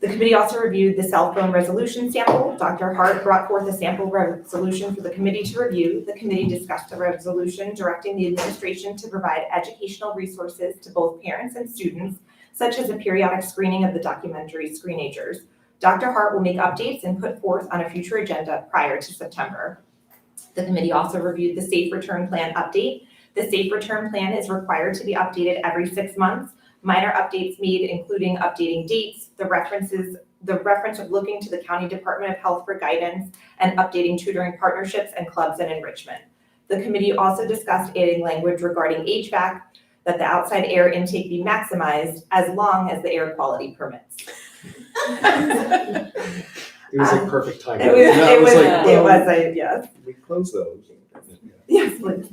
The committee also reviewed the cell phone resolution sample. Dr. Hart brought forth a sample resolution for the committee to review. The committee discussed the resolution directing the administration to provide educational resources to both parents and students, such as a periodic screening of the documentary Screenagers. Dr. Hart will make updates and put forth on a future agenda prior to September. The committee also reviewed the Safe Return Plan update. The Safe Return Plan is required to be updated every 6 months. Minor updates made, including updating dates, the reference of looking to the County Department of Health for guidance, and updating tutoring partnerships and clubs and enrichment. The committee also discussed adding language regarding HVAC, that the outside air intake be maximized as long as the air quality permits. It was like perfect timing. Yes. We close those. Yes, please.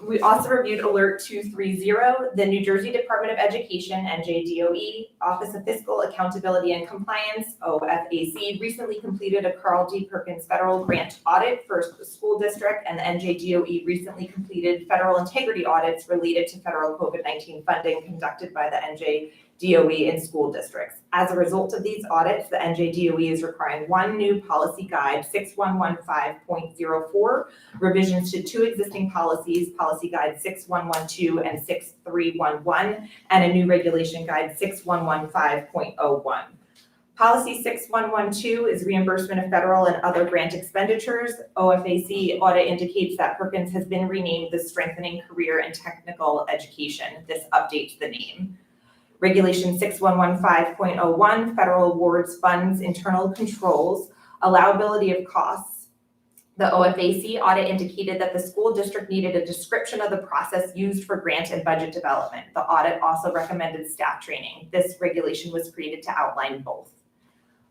We also reviewed Alert 230, the New Jersey Department of Education, NJDOE, Office of Fiscal Accountability and Compliance, OFAC, recently completed a Carl D. Perkins federal grant audit for the school district, and the NJDOE recently completed federal integrity audits related to federal COVID-19 funding conducted by the NJDOE in school districts. As a result of these audits, the NJDOE is requiring one new policy guide, 6115.04, revisions to 2 existing policies, Policy Guide 6112 and 6311, and a new regulation guide 6115.01. Policy 6112 is reimbursement of federal and other grant expenditures. OFAC audit indicates that Perkins has been renamed the Strengthening Career and Technical Education. This updates the name. Regulation 6115.01, federal awards, funds, internal controls, allowability of costs. The OFAC audit indicated that the school district needed a description of the process used for grant and budget development. The audit also recommended staff training. This regulation was created to outline both.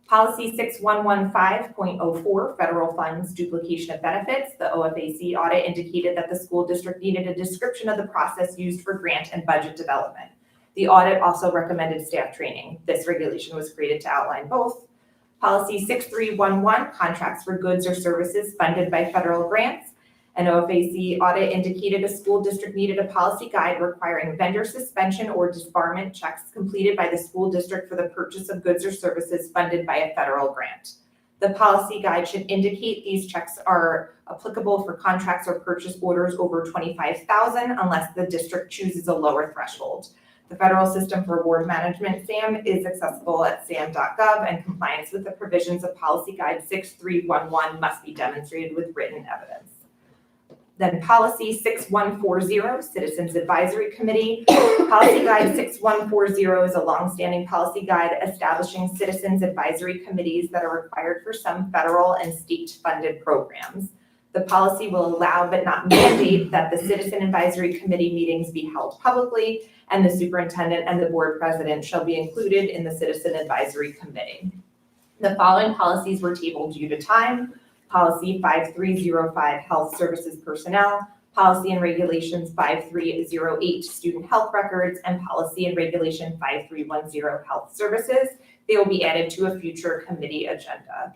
Policy 6115.04, federal funds, duplication of benefits. The OFAC audit indicated that the school district needed a description of the process used for grant and budget development. The audit also recommended staff training. This regulation was created to outline both. Policy 6311, contracts for goods or services funded by federal grants. An OFAC audit indicated a school district needed a policy guide requiring vendor suspension or disbarment checks completed by the school district for the purchase of goods or services funded by a federal grant. The policy guide should indicate these checks are applicable for contracts or purchase orders over $25,000 unless the district chooses a lower threshold. The Federal System for Award Management, SAM, is accessible at sam.gov, and compliance with the provisions of Policy Guide 6311 must be demonstrated with written evidence. Then Policy 6140, Citizens Advisory Committee. Policy Guide 6140 is a longstanding policy guide establishing citizens advisory committees that are required for some federal and state-funded programs. The policy will allow but not mandate that the Citizen Advisory Committee meetings be held publicly, and the superintendent and the board president shall be included in the Citizen Advisory Committee. The following policies were tabled due to time. Policy 5305, Health Services Personnel, Policy and Regulations 5308, Student Health Records, and Policy and Regulation 5310, Health Services. They will be added to a future committee agenda.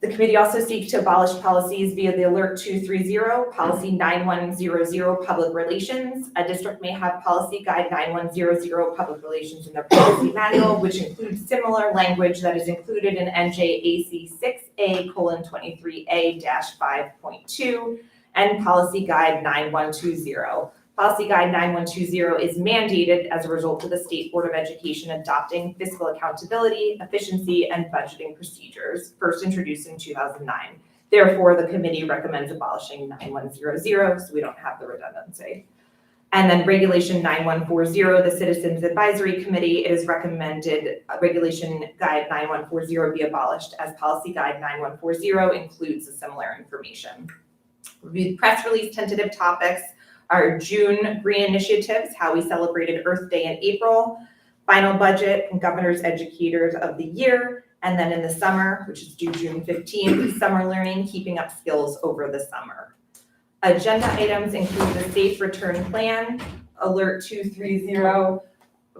The committee also seeks to abolish policies via the Alert 230, Policy 9100, Public Relations. A district may have Policy Guide 9100, Public Relations in their policy manual, which includes similar language that is included in NJAC 6A:23A-5.2 and Policy Guide 9120. Policy Guide 9120 is mandated as a result of the State Board of Education adopting fiscal accountability, efficiency, and budgeting procedures, first introduced in 2009. Therefore, the committee recommends abolishing 9100, so we don't have the redundancy. And then Regulation 9140, the Citizens Advisory Committee, it is recommended Regulation Guide 9140 be abolished, as Policy Guide 9140 includes the similar information. The press release tentative topics are June green initiatives, how we celebrated Earth Day in April, final budget and governor's educators of the year, and then in the summer, which is due June 15th, summer learning, keeping up skills over the summer. Agenda items include the Safe Return Plan, Alert 230,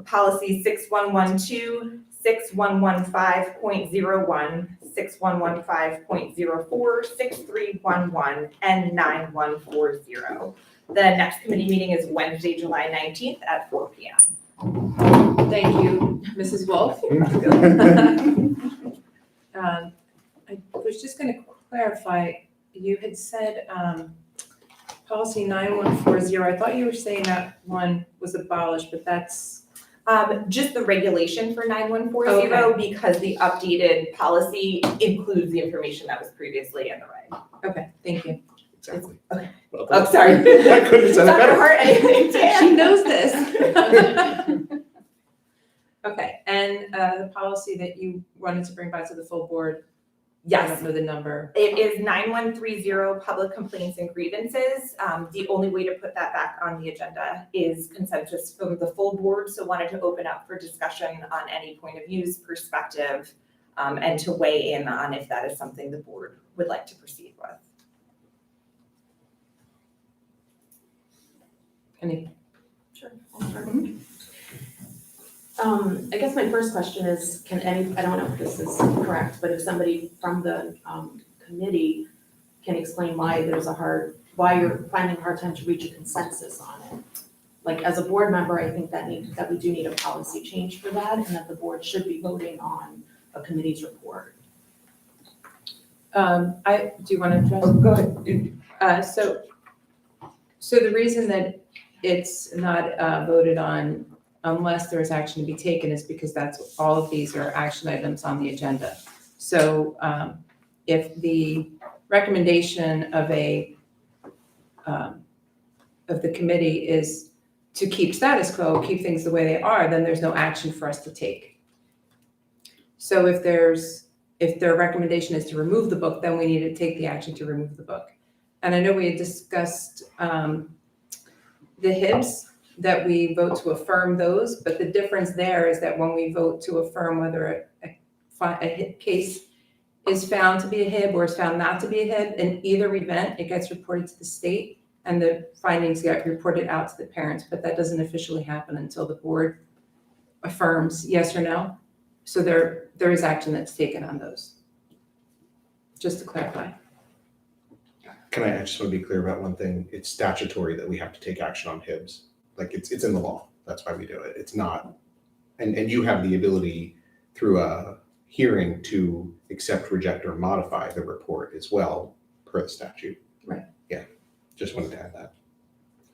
Policy 6112, 6115.01, 6115.04, 6311, and 9140. The next committee meeting is Wednesday, July 19th at 4 p.m. Thank you, Mrs. Wolf. I was just going to clarify, you had said policy 9140. I thought you were saying that one was abolished, but that's just the regulation for 9140 because the updated policy includes the information that was previously in the reg. okay. Thank you. Exactly. Okay. Well Oh, done. sorry. I couldn't have said it Dr. better. Hart, anything to add? She knows this. Okay, and the policy that you wanted to bring back to the full board, I Yes. don't know the number. It is 9130, public complaints and grievances. The only way to put that back on the agenda is consensus from the full board. So wanted to open up for discussion on any point of views, perspective, and to weigh in on if that is something the board would like to proceed with. Any? Sure. I guess my first question is, I don't know if this is correct, but if somebody from the committee can explain why why you're finding a hard time to reach a consensus on it. Like, as a board member, I think that we do need a policy change for that, and that the board should be voting on a committee's report. Do you want to address? Go ahead. So the reason that it's not voted on unless there is action to be taken is because all of these are action items on the agenda. So if the recommendation of the committee is to keep status quo, keep things the way they are, then there's no action for us to take. So if their recommendation is to remove the book, then we need to take the action to remove the book. And I know we had discussed the HIBs, that we vote to affirm those, but the difference there is that when we vote to affirm whether a case is found to be a HIB or is found not to be a HIB, in either event, it gets reported to the state and the findings get reported out to the parents, but that doesn't officially happen until the board affirms yes or no. So there is action that's taken on those. Just to clarify. I just want to be clear about one thing. It's statutory that we have to take action on HIBs. Like it's in the law. That's why we do it. It's not, and you have the ability through a hearing to accept, reject, or modify the report as well per the statute. Right. Yeah. Just wanted to add that.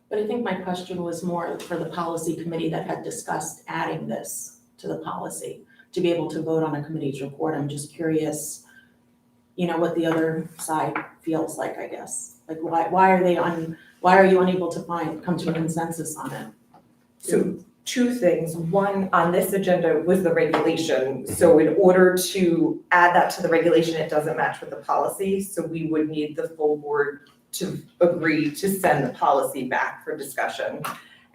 But I think my question was more for the policy committee that had discussed adding this to the policy to be able to vote on a committee's report. I'm just curious, what the other side feels like, I guess. Like why are you unable to come to a consensus on it? So two things. One, on this agenda was the regulation. So in order to add that to the regulation, it doesn't match with the policy. So we would need the full board to agree to send the policy back for discussion.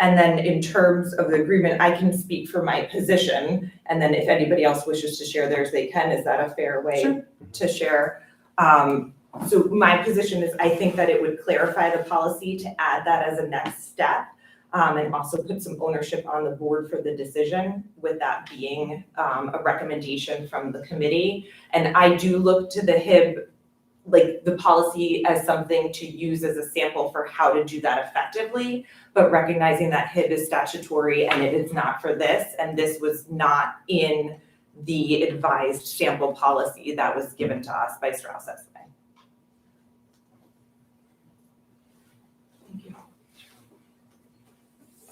And then in terms of the agreement, I can speak for my position. And then if anybody else wishes to share theirs, they can. Is that a fair way to share? So my position is I think that it would clarify the policy to add that as a next step. and also put some ownership on the board for the decision, with that being a recommendation from the committee. And I do look to the HIB, like the policy, as something to use as a sample for how to do that effectively, but recognizing that HIB is statutory and it is not for this, and this was not in the advised sample policy that was given to us by Strauss SMA.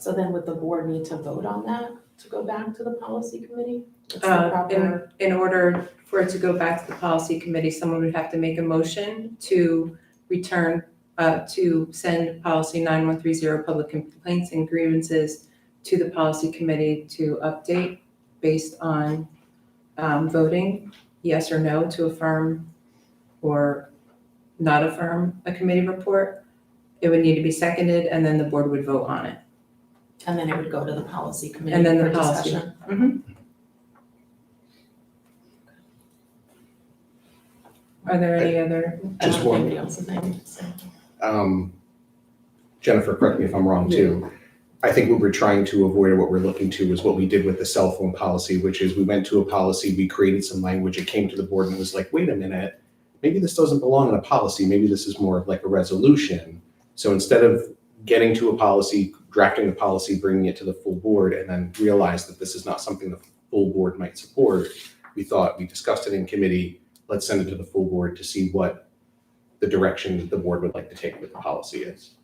So then would the board need to vote on that to go back to the policy committee? What's the proper- In order for it to go back to the policy committee, someone would have to make a motion to return, to send policy 9130, public complaints and grievances, to the policy committee to update based on voting, yes or no, to affirm or not affirm a committee report. It would need to be seconded, and then the board would vote on it. And then it would go to the policy committee And then for the policy. discussion? Are there any other? Just one. Anybody else have anything to say? Jennifer, correct me if I'm wrong too. I think what we're trying to avoid, or what we're looking to, is what we did with the cell phone policy, which is we went to a policy, we created some language, it came to the board and was like, wait a minute, maybe this doesn't belong in a policy, maybe this is more of like a resolution. So instead of getting to a policy, drafting the policy, bringing it to the full board, and then realize that this is not something the full board might support, we thought, we discussed it in committee, let's send it to the full board to see what the direction the board would like to take with the policy is.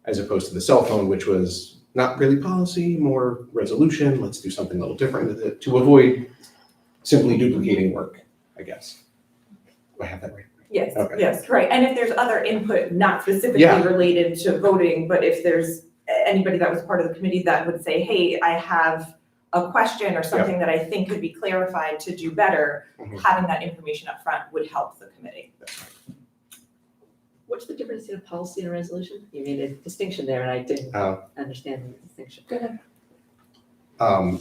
As opposed to the cell phone, which was not really policy, more resolution, let's do something a little different with it to avoid simply duplicating work, I guess. Do I have that right? Yes, Okay. yes, right. And if there's other input, not specifically Yeah. related to voting, but if there's anybody that was part of the committee that would say, hey, I have a question or something that I think could be clarified to do better, having that information up front would help the committee. What's the difference between a policy and a resolution? You made a distinction there and I didn't understand the distinction. Go ahead.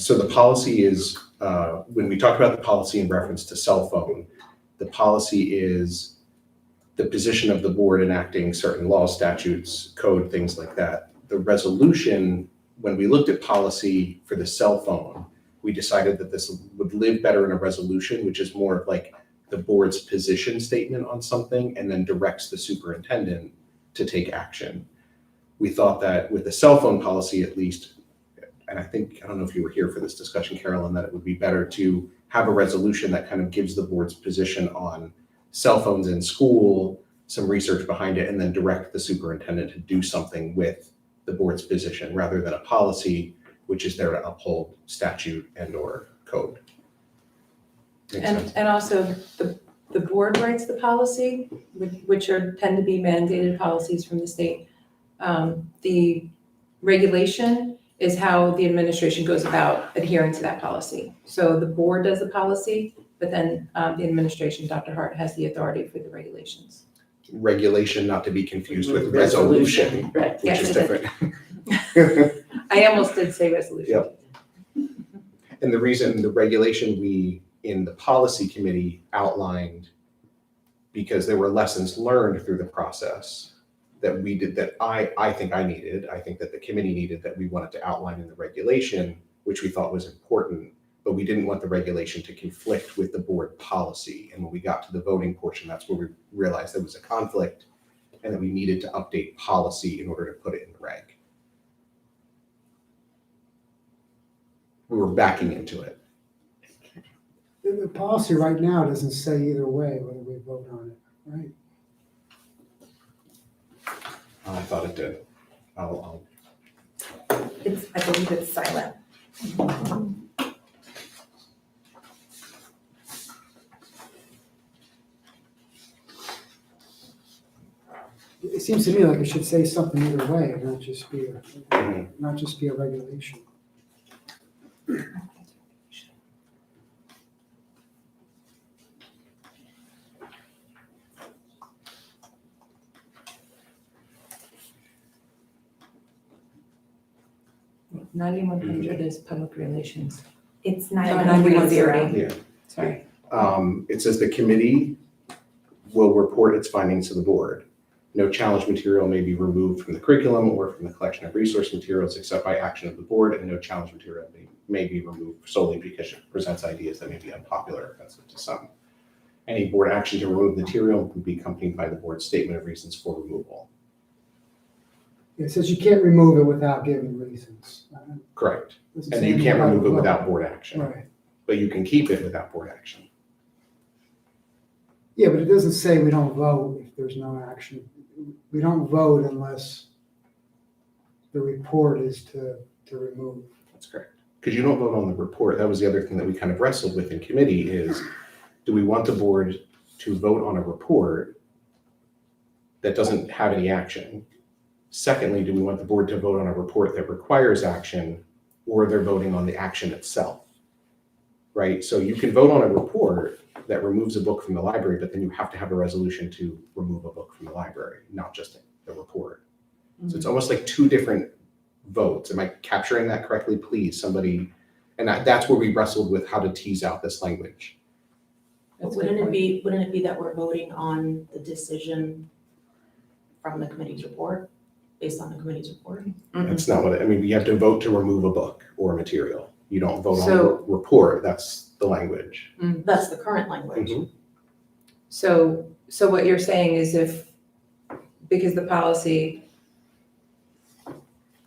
So the policy is, when we talk about the policy in reference to cell phone, the policy is the position of the board enacting certain laws, statutes, code, things like that. The resolution, when we looked at policy for the cell phone, we decided that this would live better in a resolution, which is more of like the board's position statement on something and then directs the superintendent to take action. We thought that with the cell phone policy at least, and I don't know if you were here for this discussion, Carolyn, that it would be better to have a resolution that kind of gives the board's position on cell phones in school, some research behind it, and then direct the superintendent to do something with the board's position rather than a policy which is there to uphold statute and or code. And also the board writes the policy, which tend to be mandated policies from the state. The regulation is how the administration goes about adhering to that policy. So the board does the policy, but then the administration, Dr. Hart, has the authority for the regulations. Regulation, not to be confused with resolution, Right. which is different. I almost did say resolution. Yep. And the reason the regulation we, in the policy committee, outlined, because there were lessons learned through the process that we did, that I think I needed, I think that the committee needed, that we wanted to outline in the regulation, which we thought was important, but we didn't want the regulation to conflict with the board policy. And when we got to the voting portion, that's where we realized there was a conflict and that we needed to update policy in order to put it in the reg. We were backing into it. The policy right now doesn't say either way whether we vote on it, right? I thought it did. I'll I believe it's silent. It seems to me like it should say something either way, and not just be a regulation. $9,100 is public relations. It's 9130. Yeah. Sorry. It says the committee will report its findings to the board. No challenge material may be removed from the curriculum or from the collection of resource materials except by action of the board, and no challenge material may be removed solely because it presents ideas that may be unpopular or offensive to some. Any board action to remove material will be accompanied by the board's statement of reasons for removal. It says you can't remove it without giving reasons. Correct. Doesn't And say you can't anything remove it about without board action, Right. but you can keep it without board action. Yeah, but it doesn't say we don't vote if there's no action. We don't vote unless the report is to remove. That's correct. Because you don't vote on the report. That was the other thing that we kind of wrestled with in committee is, do we want the board to vote on a report that doesn't have any action? Secondly, do we want the board to vote on a report that requires action, or they're voting on the action itself? Right? So you can vote on a report that removes a book from the library, but then you have to have a resolution to remove a book from the library, not just the report. So it's almost like two different votes. Am I capturing that correctly? Please, somebody, and that's where we wrestled with how to tease out this language. But wouldn't it be that we're voting on the decision from the committee's report, based on the committee's report? That's not what, I mean, we have to vote to remove a book or material. You don't vote on the So- report, that's the language. That's the current language. Mhm. So what you're saying is because the policy,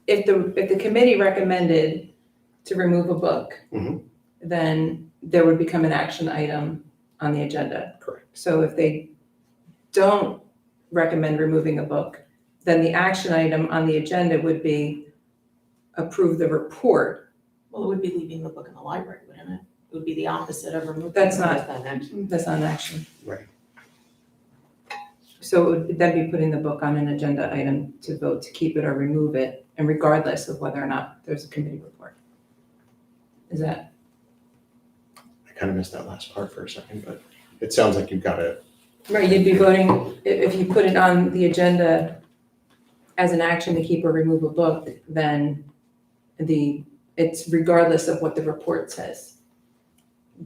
if the committee recommended to remove a book, Mhm. then there would become an action item on the agenda. Correct. So if they don't recommend removing a book, then the action item on the agenda would be approve the report. Well, it would be leaving the book in the library, wouldn't it? It would be the opposite of removing. That's the not- book. That's not an action. Right. So it would then be putting the book on an agenda item to vote to keep it or remove it, and regardless of whether or not there's a committee report. Is that? I kind of missed that last part for a second, but it sounds like you've got it. Right, you'd be voting, if you put it on the agenda as an action to keep or remove a book, then it's regardless of what the report says,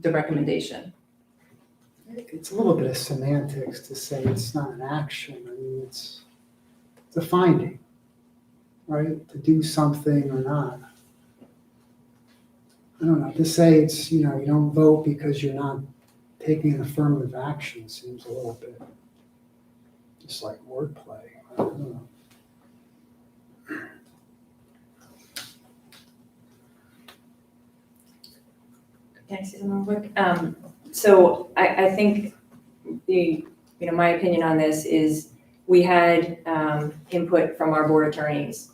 the recommendation. It's a little bit of semantics to say it's not an action. I mean, it's a finding, right? To do something or not. I don't know, to say it's, you don't vote because you're not taking an affirmative action seems a little bit just like wordplay. I don't know. Can I say something real quick? So I think my opinion on this is we had input from our board attorneys.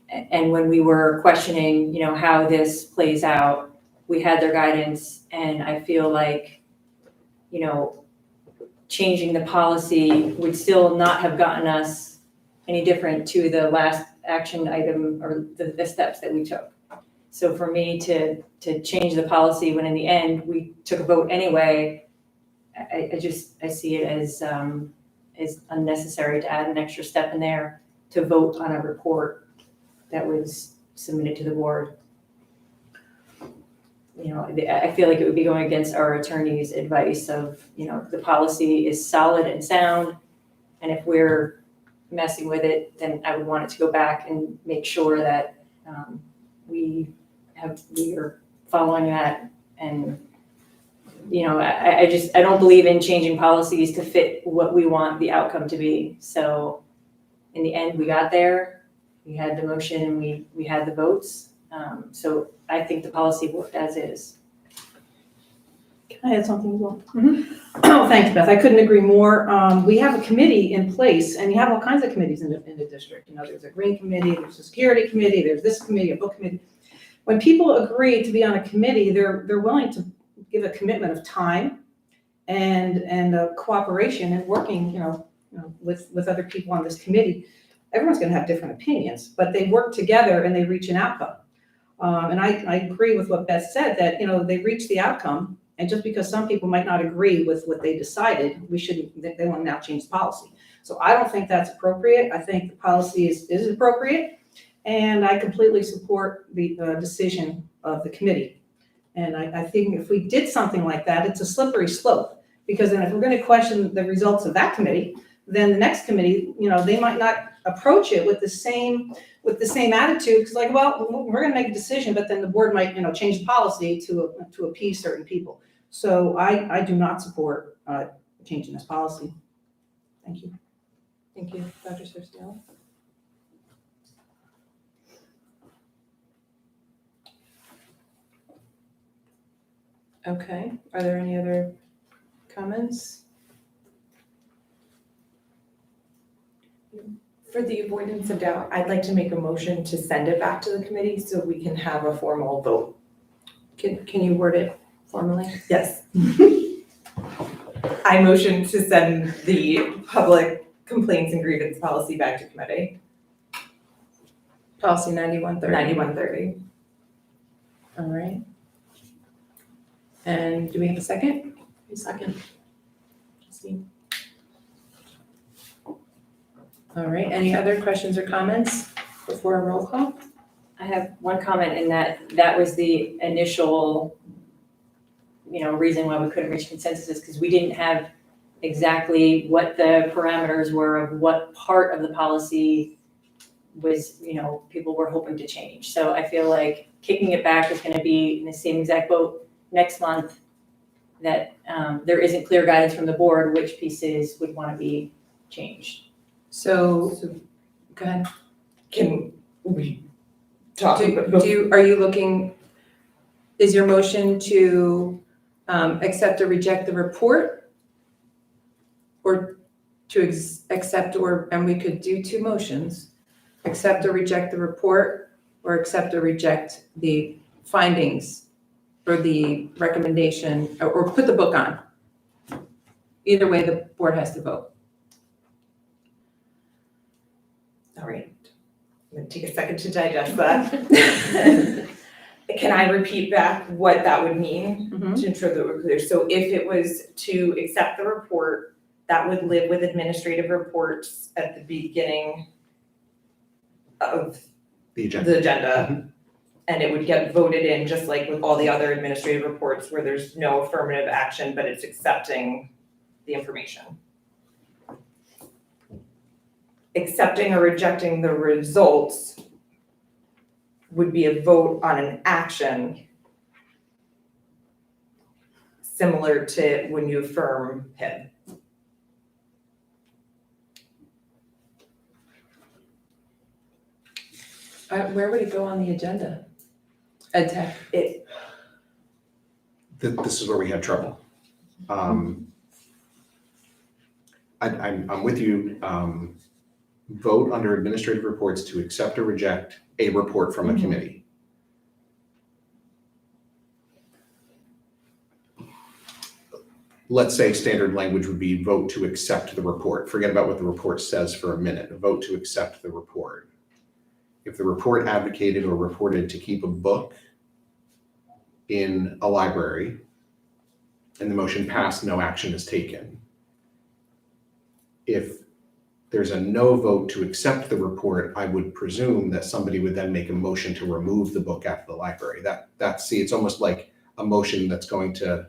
And when we were questioning, how this plays out, we had their guidance, and I feel like, changing the policy would still not have gotten us any different to the last action item or the steps that we took. So for me to change the policy when in the end we took a vote anyway, I see it as unnecessary to add an extra step in there to vote on a report that was submitted to the board. I feel like it would be going against our attorney's advice of, the policy is solid and sound, and if we're messing with it, then I would want it to go back and make sure that we are following that. And I don't believe in changing policies to fit what we want the outcome to be. So in the end, we got there, we had the motion, and we had the votes. So I think the policy worked as is. Can I add something as well? Oh, thanks, Beth. I couldn't agree more. We have a committee in place, and you have all kinds of committees in the district. There's a green committee, there's a security committee, there's this committee, a book committee. When people agree to be on a committee, they're willing to give a commitment of time and cooperation and working, with other people on this committee. Everyone's going to have different opinions, but they work together and they reach an outcome. And I agree with what Beth said, that, they reach the outcome, and just because some people might not agree with what they decided, they want to now change the policy. So I don't think that's appropriate. I think the policy is appropriate, and I completely support the decision of the committee. And I think if we did something like that, it's a slippery slope, because then if we're going to question the results of that committee, then the next committee, they might not approach it with the same attitude. It's like, well, we're gonna make a decision, but then the board might, change the policy to appease certain people. So I do not support changing this policy. Thank you. Thank you, Dr. Cerciolo. Okay, are there any other comments? For the avoidance of doubt, I'd like to make a motion to send it back to the committee so we can have a formal vote. Can you word it formally? Yes. I motion to send the public complaints and grievance policy back to committee. Policy 9130. 9130. All right. And do we have a second? Second. Christine. All right, any other questions or comments before a roll call? I have one comment in that was the initial, reason why we couldn't reach consensus is because we didn't have exactly what the parameters were of what part of the policy was, people were hoping to change. So I feel like kicking it back is going to be in the same exact boat next month, that there isn't clear guidance from the board which pieces would want to be changed. So go ahead. Can we talk about? Are you looking, is your motion to accept or reject the report? Or to accept and we could do two motions, accept or reject the report, or accept or reject the findings or the recommendation, or put the book on? Either way, the board has to vote. All right, I'm gonna take a second to digest that. Can I repeat back what that would mean to ensure that we're clear? So if it was to accept the report, that would live with administrative reports at the beginning of The agenda. the agenda. And it would get voted in just like with all the other administrative reports where there's no affirmative action, but it's accepting the information. Accepting or rejecting the results would be a vote on an action similar to when you affirm PID. Where would it go on the agenda? Ed Tech. This is where we had trouble. I'm with you. Vote under administrative reports to accept or reject a report from a committee. Let's say standard language would be vote to accept the report. Forget about what the report says for a minute. Vote to accept the report. If the report advocated or reported to keep a book in a library and the motion passed, no action is taken. If there's a no vote to accept the report, I would presume that somebody would then make a motion to remove the book out of the library. See, it's almost like a motion that's going to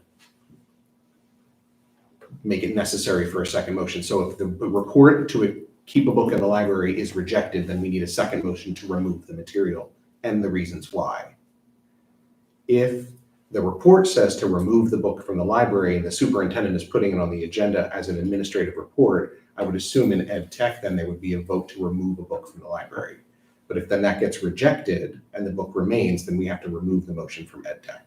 make it necessary for a second motion. So if the report to keep a book in the library is rejected, then we need a second motion to remove the material and the reasons why. If the report says to remove the book from the library and the superintendent is putting it on the agenda as an administrative report, I would assume in Ed Tech then there would be a vote to remove a book from the library. But if then that gets rejected and the book remains, then we have to remove the motion from Ed Tech.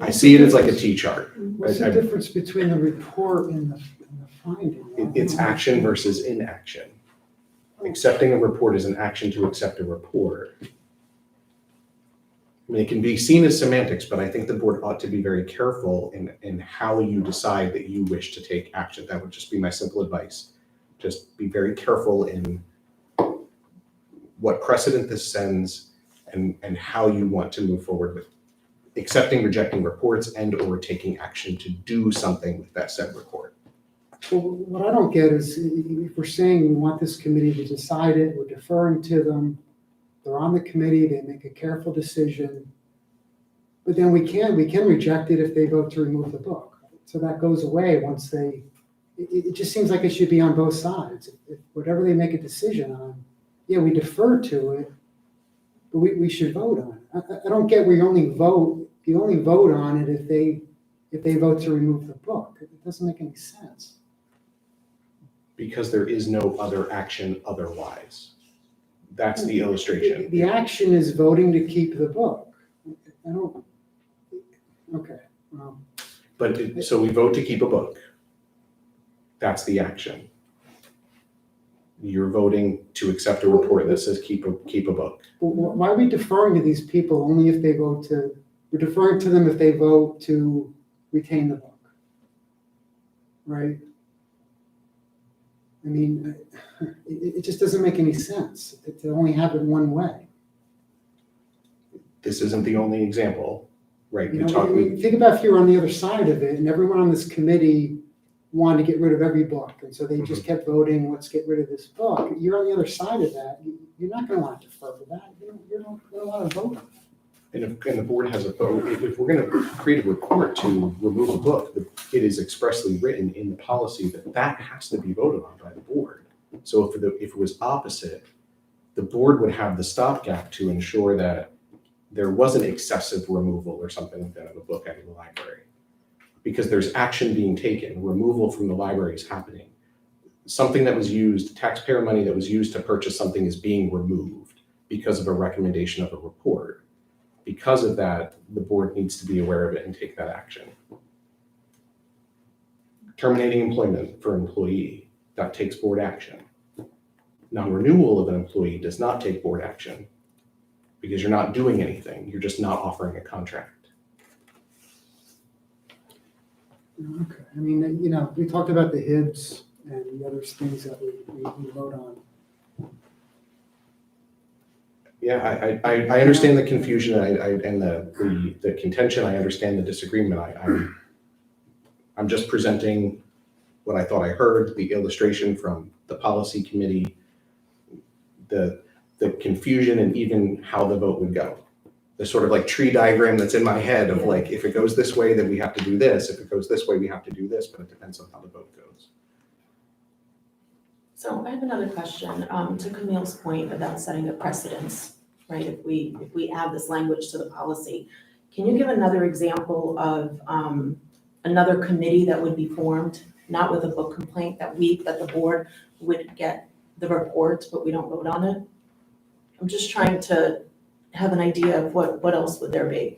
I see it as like a T-chart. What's the difference between the report and the finding? It's action versus inaction. Accepting a report is an action to accept a report. I mean, it can be seen as semantics, but I think the board ought to be very careful in how you decide that you wish to take action. That would just be my simple advice. Just be very careful in what precedent this sends and how you want to move forward with accepting, rejecting reports and or taking action to do something with that said report. Well, what I don't get is if we're saying we want this committee to decide it, we're deferring to them, they're on the committee, they make a careful decision, but then we can reject it if they vote to remove the book. So that goes away once they it just seems like it should be on both sides. If whatever they make a decision on, yeah, we defer to it, but we should vote on it. I don't get where you only vote on it if they vote to remove the book. It doesn't make any sense. Because there is no other action otherwise. That's the illustration. The action is voting to keep the book. I don't, okay, well. So we vote to keep a book. That's the action. You're voting to accept a report that says keep a book. Why are we deferring to these people only if they vote to, we're deferring to them if they vote to retain the book, right? I mean, it just doesn't make any sense to only have it one way. This isn't the only example, right? You know, I mean, think about if you were on the other side of it and everyone on this committee wanted to get rid of every book, and so they just kept voting, let's get rid of this book. You're on the other side of that. You're not going to want to defer to that. You don't want to vote on it. And if the board has a vote, if we're going to create a report to remove a book, it is expressly written in the policy that has to be voted on by the board. So if it was opposite, the board would have the stopgap to ensure that there wasn't excessive removal or something like that of a book out of the library. Because there's action being taken, removal from the library is happening. Something that was used, taxpayer money that was used to purchase something is being removed because of a recommendation of a report. Because of that, the board needs to be aware of it and take that action. Terminating employment for an employee, that takes board action. Non-renewal of an employee does not take board action because you're not doing anything, you're just not offering a contract. Okay, I mean, you know, we talked about the HIBs and the other things that we vote on. Yeah, I understand the confusion and the contention. I understand the disagreement. I'm just presenting what I thought I heard, the illustration from the policy committee, the confusion and even how the vote would go. The sort of like tree diagram that's in my head of like, if it goes this way, then we have to do this. If it goes this way, we have to do this, but it depends on how the vote goes. So I have another question, to Camille's point about setting a precedence, right? If we add this language to the policy, can you give another example of another committee that would be formed, not with a book complaint, that the board would get the report, but we don't vote on it? I'm just trying to have an idea of what else would there be?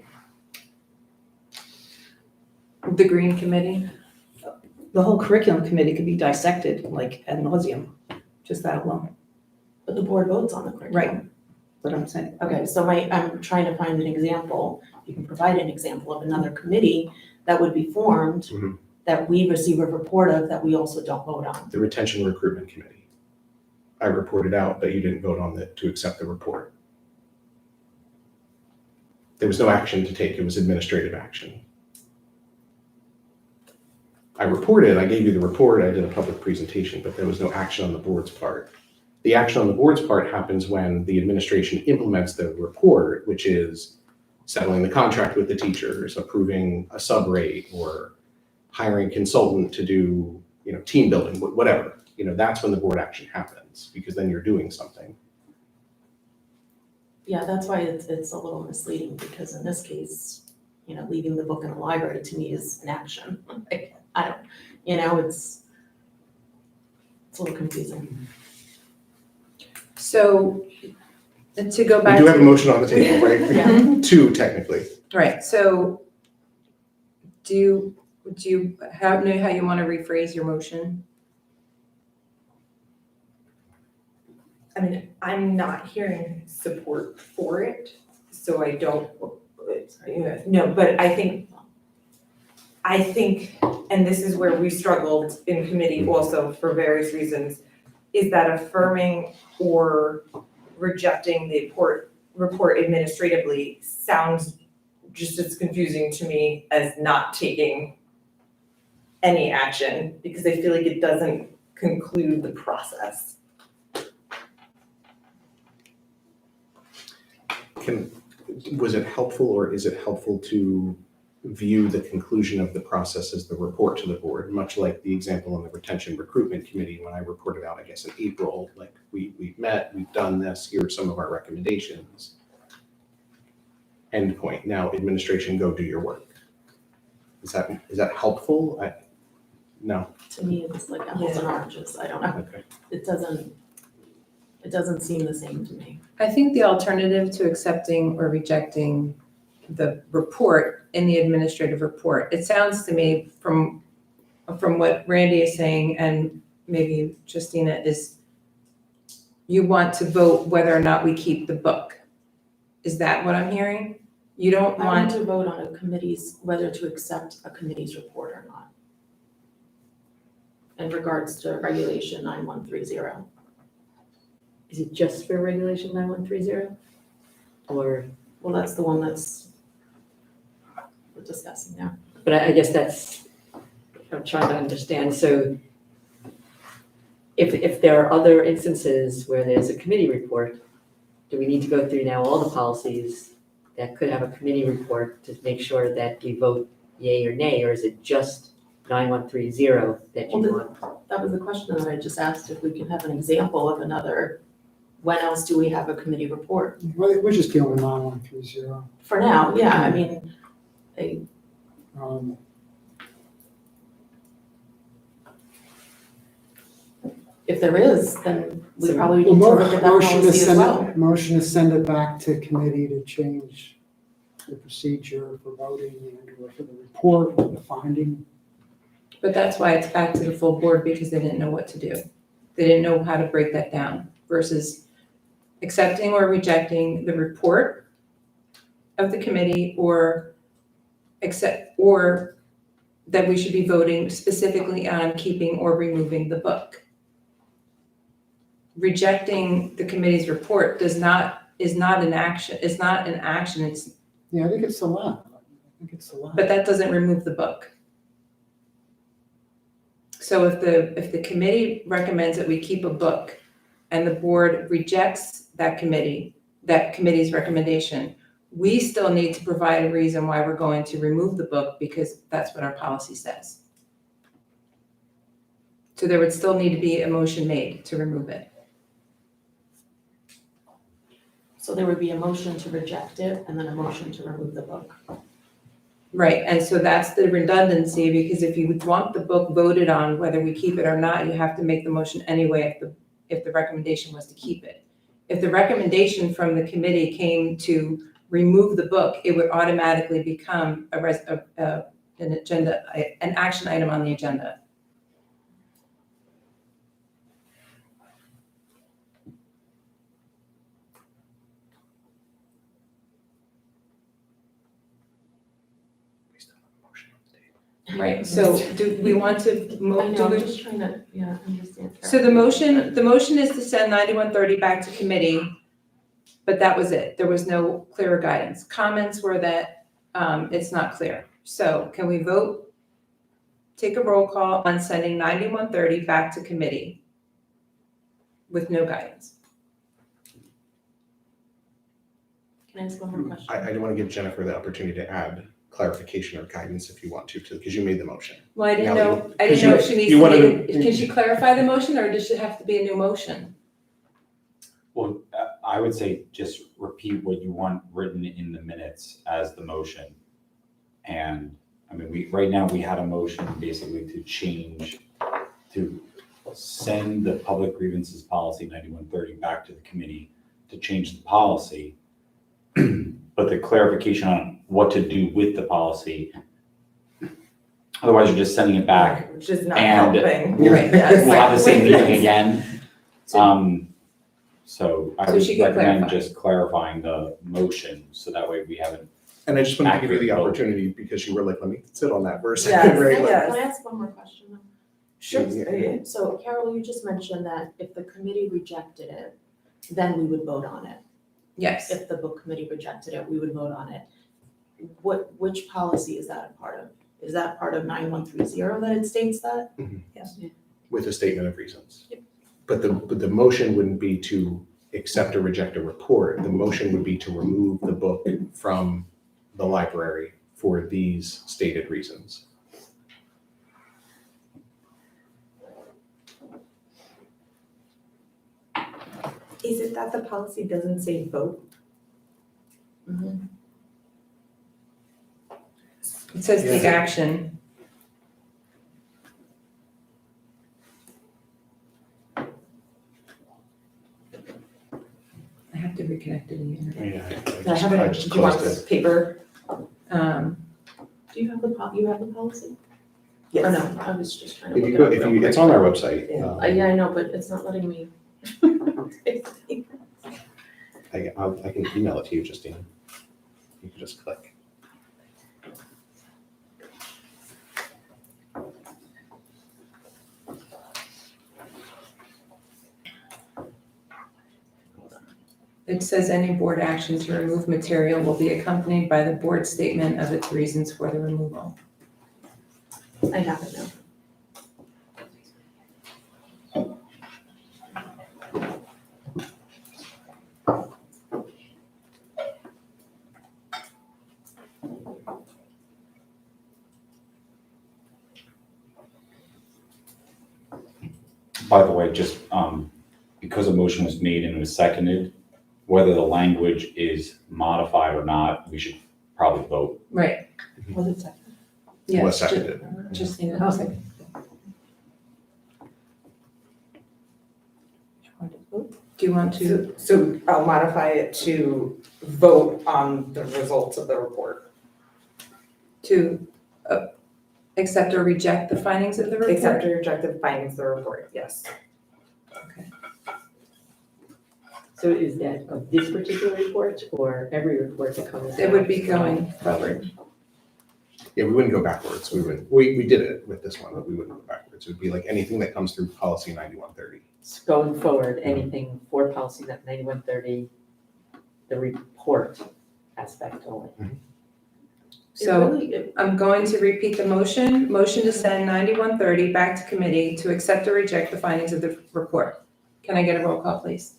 The Green Committee? The whole curriculum committee could be dissected like ad nauseum, just that alone. But the board votes on the curriculum. Right, what I'm saying. Okay, so I'm trying to find an example, you can provide an example of another committee that would be formed that we receive a report of that we also don't vote on. The Retention Recruitment Committee. I reported out, but you didn't vote on it to accept the report. There was no action to take, it was administrative action. I reported, I gave you the report, I did a public presentation, but there was no action on the board's part. The action on the board's part happens when the administration implements the report, which is settling the contract with the teachers, approving a sub rate, or hiring a consultant to do, team building, whatever. That's when the board action happens, because then you're doing something. Yeah, that's why it's a little misleading, because in this case, leaving the book in the library to me is an action. Like, I don't, it's a little confusing. So, to go We back. do have a motion on the table, right? Yeah. Two, technically. Right, so do you know how you want to rephrase your motion? I mean, I'm not hearing support for it, so I don't, no, but I think, and this is where we struggled in committee also for various reasons, is that affirming or rejecting the report administratively sounds just as confusing to me as not taking any action, because I feel like it doesn't conclude the process. Was it helpful, or is it helpful to view the conclusion of the process as the report to the board, much like the example in the retention recruitment committee when I reported out, I guess, in April, like we've met, we've done this, here are some of our recommendations. End point. Now, administration, go do your work. Is that helpful? No. To me, it's like apples and oranges, I don't know. Okay. It doesn't seem the same to me. I think the alternative to accepting or rejecting the report in the administrative report, it sounds to me from what Randy is saying and maybe Justina, is you want to vote whether or not we keep the book. Is that what I'm hearing? You don't I want want, to vote on a committee's, whether to accept a committee's report or not. In regards to regulation 9130. Is it just for regulation 9130? Or, Well, that's the one that's we're discussing now. but I guess that's, I'm trying to understand. So if there are other instances where there's a committee report, do we need to go through now all the policies that could have a committee report to make sure that we vote yay or nay, or is it just 9130 that you want? That was the question that I just asked, if we can have an example of another, when else do we have a committee report? Well, we're just dealing with 9130. For now, yeah, I mean, if there is, then we probably need to look at that policy as well. Motion to send it back to committee to change the procedure for voting and or for the report, or the finding. but that's why it's back to the full board, because they didn't know what to do. They didn't know how to break that down versus accepting or rejecting the report of the committee, or that we should be voting specifically on keeping or removing the book. Rejecting the committee's report is not an action, it's, Yeah, I think it's allowed. but that doesn't remove the book. So if the committee recommends that we keep a book and the board rejects that committee's recommendation, we still need to provide a reason why we're going to remove the book, because that's what our policy says. So there would still need to be a motion made to remove it. So there would be a motion to reject it and then a motion to remove the book. Right, and so that's the redundancy, because if you would want the book voted on, whether we keep it or not, you have to make the motion anyway if the recommendation was to keep it. If the recommendation from the committee came to remove the book, it would automatically become an action item on the agenda. Right, so do we want to I know, I'm just trying to, understand. So the motion is to send 9130 back to committee, but that was it. There was no clearer guidance. Comments were that it's not clear. So can we vote, take a roll call on sending 9130 back to committee with no guidance? Can I ask one more question? I do want to give Jennifer the opportunity to add clarification or guidance if you want to, because you made the motion. Well, I didn't Now, know if she needs can she clarify the motion, or does it have to be a new motion? Well, I would say just repeat what you want written in the minutes as the motion. And I mean, right now we had a motion basically to send the public grievances policy 9130 back to the committee to change the policy. But the clarification on what to do with the policy, otherwise you're just sending it back. Which is not and helping. We'll Yes. have the same meeting again. So I would she can recommend clarify. just clarifying the motion, so that way we haven't. And I just want to give you the Accurate vote. opportunity, because you were like, let me sit on that for a Yes, second, right? yes. Can I ask one more question? Sure. Yeah. So Carol, you just mentioned that if the committee rejected it, then we would vote on it. Yes. If the book committee rejected it, we would vote on it. Which policy is that a part of? Is that part of 9130 that it states that? Yes. With a statement of reasons. But the motion wouldn't be to accept or reject a report. The motion would be to remove the book from the library for these stated reasons. Is it that the policy doesn't say vote? It says take Yeah. action. I have to reconnect it again. I have it, do you want this paper? Do you have you have the policy? Yes. Or no, I was just trying to If look you it go, up if real you, quick. it's on our website. Yeah, I know, but it's not letting me. I can email it to you, Justine. You can just click. It says any board action to remove material will be accompanied by the board statement of its reasons for the removal. I have it now. By the way, just, because a motion was made and it was seconded, whether the language is modified or not, we should probably vote. Right. Was it second? Yes, Was seconded. Just need Oh, a second. Do you want to? So I'll modify it to vote on the results of the report. To accept or reject the findings of the report? Accept or reject the findings of the report, yes. So is that of this particular report or every report that comes out? It would be going forward. Yeah, we wouldn't go backwards. We did it with this one, but we wouldn't go backwards. It would be like anything that comes through policy 9130. Going forward, anything for policy 9130, the report aspect only. So I'm going to repeat the motion. Motion to send 9130 back to committee to accept or reject the findings of the report. Can I get a roll call, please?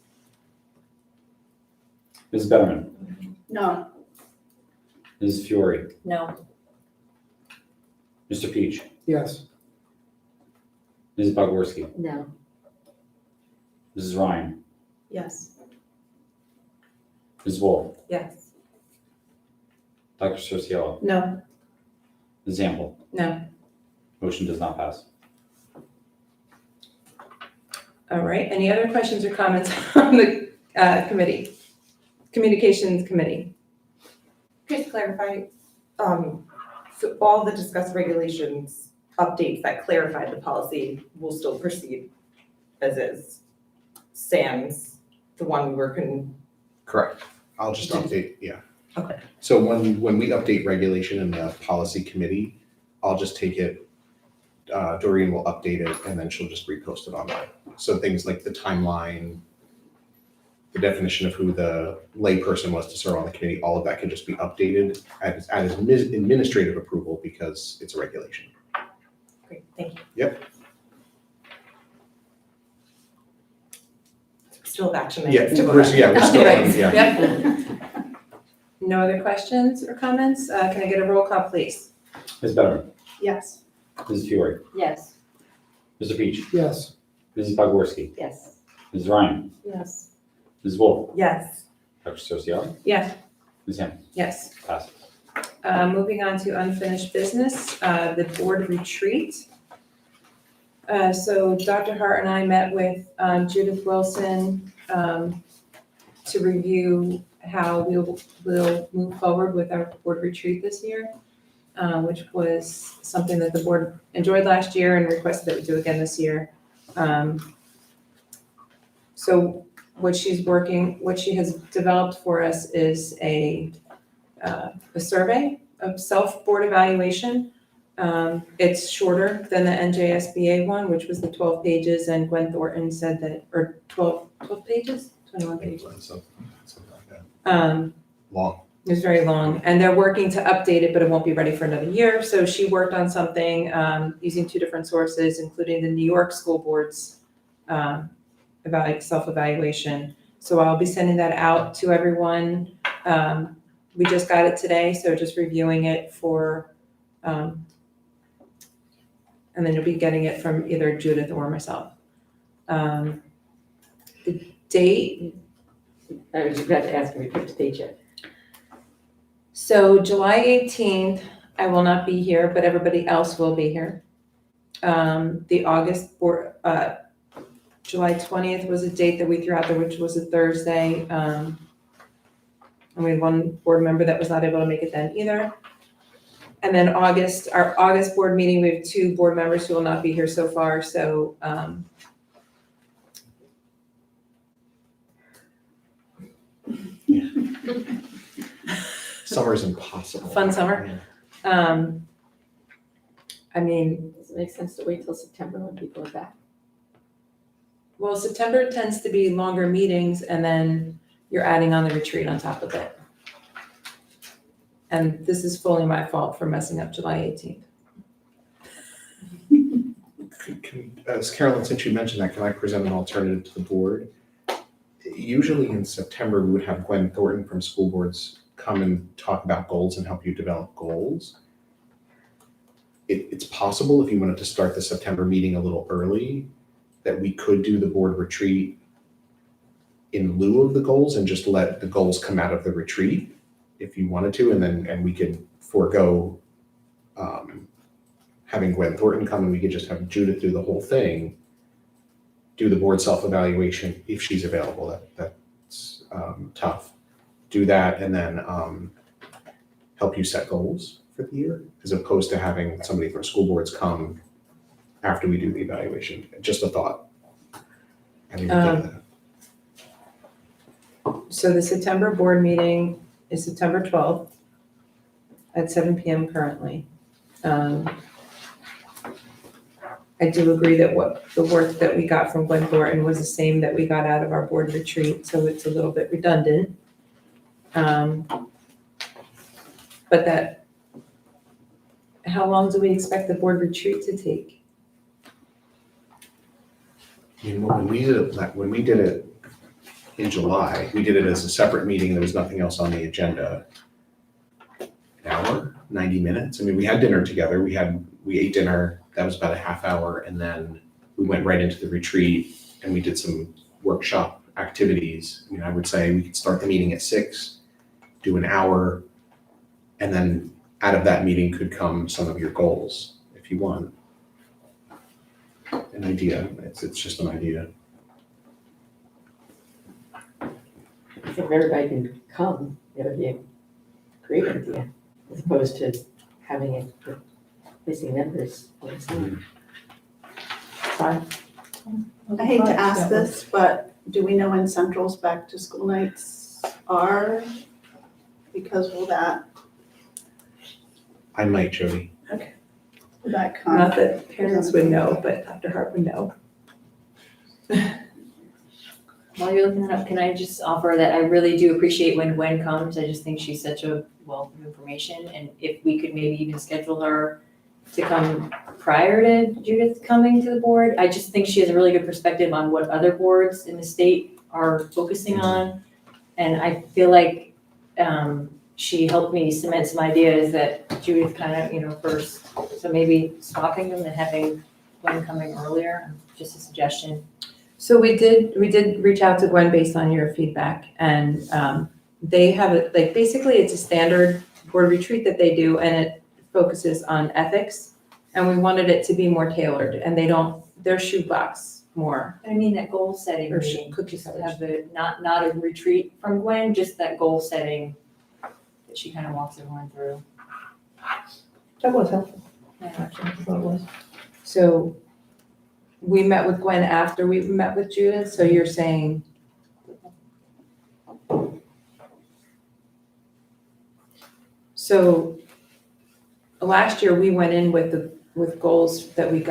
Mrs. Betterman, No. Mrs. Fiore, No. Mr. Peach, Yes. Mrs. Bogorski, No. Mrs. Ryan, Yes. Ms. Wolf, Yes. Dr. Cerciolo, No. Ms. Zamble. No. Motion does not pass. All right. Any other questions or comments on the committee? Communications committee. Just to clarify, so all the discussed regulations updates that clarified the policy will still proceed as is, sans the one we were Correct. I'll just update, yeah. Okay. So when we update regulation in the policy committee, I'll just take it, Doreen will update it, and then she'll just repost it online. So things like the timeline, the definition of who the layperson was to serve on the committee, all of that can just be updated as administrative approval because it's a regulation. Great, thank you. Yep. Still have action Yeah, items to vote we're on. still on, yeah. Yep. No other questions or comments? Can I get a roll call, please? Ms. Betterman, Yes. Mrs. Fiore, Yes. Mr. Peach, Yes. Mrs. Bogorski, Yes. Ms. Ryan, Yes. Ms. Wolf, Yes. Dr. Cerciolo, Yes. Ms. Zamble. Yes. Passes. Moving on to unfinished business, the board retreat. So Dr. Hart and I met with Judith Wilson to review how we'll move forward with our board retreat this year, which was something that the board enjoyed last year and requested that we do again this year. So what she has developed for us is a survey of self-board evaluation. It's shorter than the NJSBA one, which was the 12 pages, and Gwen Thornton said that, or 12 pages? 21 pages. Something like that. Long. It was very long, and they're working to update it, but it won't be ready for another year. So she worked on something using two different sources, including the New York School Board's self-evaluation. So I'll be sending that out to everyone We just got it today, so just reviewing it for, and then you'll be getting it from either Judith or myself. The date, I was about to ask if we picked the date yet. so July 18th, I will not be here, but everybody else will be here. The August board, July 20th was a date that we threw out there, which was a Thursday. And we had one board member that was not able to make it then either. And then August, our August board meeting, we have 2 board members who will not be here so far, so, Summer's impossible. Fun summer. I mean, Does it make sense to wait till September when people are back? well, September tends to be longer meetings and then you're adding on the retreat on top of it. And this is fully my fault for messing up July 18th. As Carolyn, since you mentioned that, can I present an alternative to the board? Usually in September, we would have Gwen Thornton from school boards come and talk about goals and help you develop goals. It's possible if you wanted to start the September meeting a little early, that we could do the board retreat in lieu of the goals and just let the goals come out of the retreat if you wanted to, and we could forego having Gwen Thornton come, and we could just have Judith do the whole thing, do the board self-evaluation if she's available. That's tough. Do that and then help you set goals for the year, as opposed to having somebody from school boards come after we do the evaluation. Just a thought. I didn't even think of that. So the September board meeting is September 12th at 7 p.m. currently. I do agree that what the work that we got from Gwen Thornton was the same that we got out of our board retreat, so it's a little bit redundant. But that, how long do we expect the board retreat to take? I mean, when we did it in July, we did it as a separate meeting. There was nothing else on the agenda. An hour, 90 minutes. I mean, we had dinner together. We ate dinner. That was about a half hour. And then we went right into the retreat and we did some workshop activities. I mean, I would say we could start the meeting at 6, do an hour, and then out of that meeting could come some of your goals if you want. An idea. It's just an idea. If everybody can come, it would be a great idea, as opposed to having it with missing members all the time. Fine. I hate to ask this, but do we know when Central's back to school nights are? Because will that I might, Jody. come? Not that parents would know, but Dr. Hart would know. While you're looking that up, can I just offer that I really do appreciate when Gwen comes. I just think she's such a wealth of information. And if we could maybe even schedule her to come prior to Judith coming to the board. I just think she has a really good perspective on what other boards in the state are focusing on. And I feel like she helped me cement some ideas that Judith kind of, first. So maybe swapping them and having Gwen coming earlier, just a suggestion. So we did reach out to Gwen based on your feedback, and they have it, like, basically it's a standard board retreat that they do, and it focuses on ethics, and we wanted it to be more tailored, and their shoebox more. I mean, that goal setting Or meeting, cookie just to cutters. have the, not a retreat from Gwen, just that goal setting that she kind of walks everyone through. That was helpful. Yeah. Actually, that's what it was. So we met with Gwen after we met with Judith, so you're saying. So last year, we went in with goals that we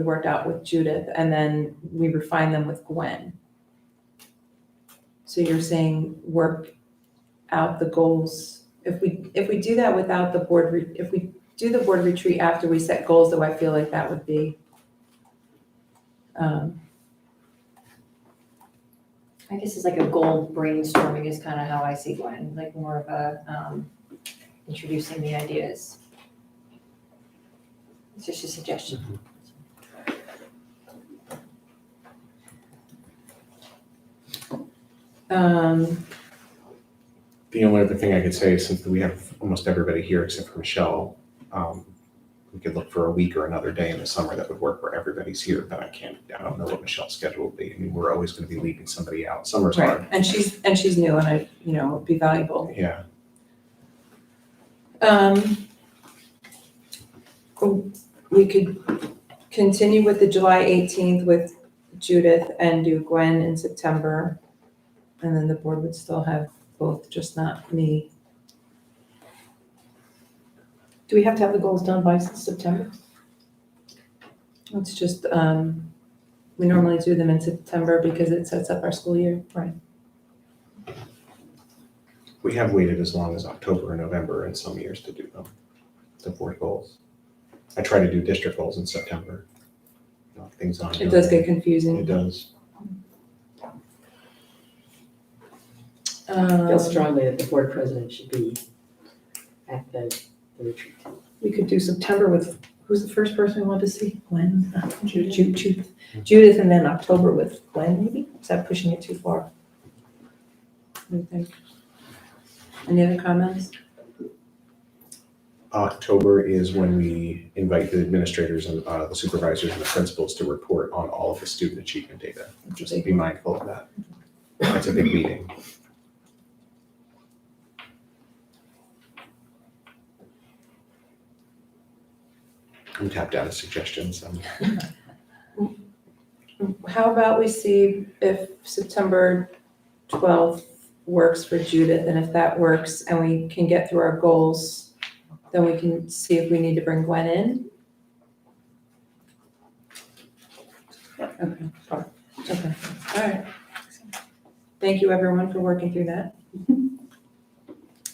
worked out with Judith, and then we refined them with Gwen. So you're saying work out the goals. If we do that without the board, if we do the board retreat after we set goals, though, I feel like that would be. I guess it's like a goal brainstorming is kind of how I see Gwen, like more of a, introducing the ideas. It's just a suggestion. The only other thing I could say is since we have almost everybody here except for Michelle, we could look for a week or another day in the summer that would work where everybody's here, but I don't know what Michelle's schedule will be. I mean, we're always gonna be leaving somebody out. Summer's hard. Right, and she's new and it'd be valuable. Yeah. We could continue with the July 18th with Judith and do Gwen in September. And then the board would still have both, just not me. Do we have to have the goals done by September? It's just, we normally do them in September because it sets up our school year. Right. We have waited as long as October and November in some years to do them, the board goals. I try to do district goals in September. Things on. It does get confusing. It does. I feel strongly that the board president should be at the retreat. We could do September with, who's the first person we want to see? Gwen? Judith, and then October with Gwen, maybe? Is that pushing it too far? What do you think? Any other comments? October is when we invite the administrators and the supervisors and the principals to report on all of the student achievement data. Just be mindful of that. It's a big meeting. I'm tapped out of suggestions. How about we see if September 12th works for Judith, and if that works and we can get through our goals, then we can see if we need to bring Gwen in. Okay, okay, all right. Thank you everyone for working through that.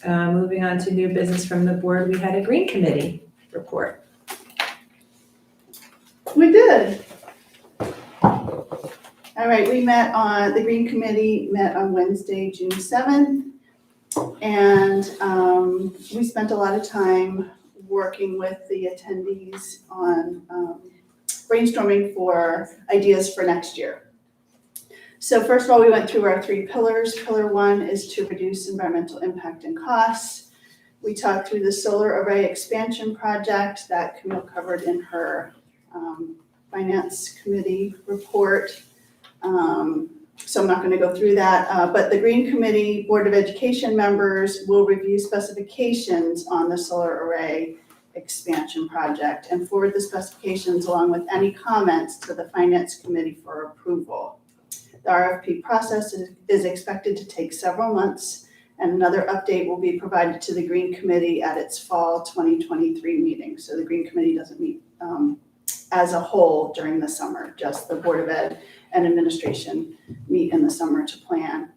Moving on to new business from the board, we had a green committee report. We did. All right, the Green Committee met on Wednesday, June 7th. And we spent a lot of time working with the attendees on brainstorming for ideas for next year. So first of all, we went through our 3 pillars. Pillar 1 is to reduce environmental impact and costs. We talked through the solar array expansion project that Camille covered in her Finance Committee report. So I'm not going to go through that, but the Green Committee Board of Education members will review specifications on the solar array expansion project and forward the specifications along with any comments to the Finance Committee for approval. The RFP process is expected to take several months, and another update will be provided to the Green Committee at its fall 2023 meeting. So the Green Committee doesn't meet as a whole during the summer, just the Board of Ed and administration meet in the summer to plan.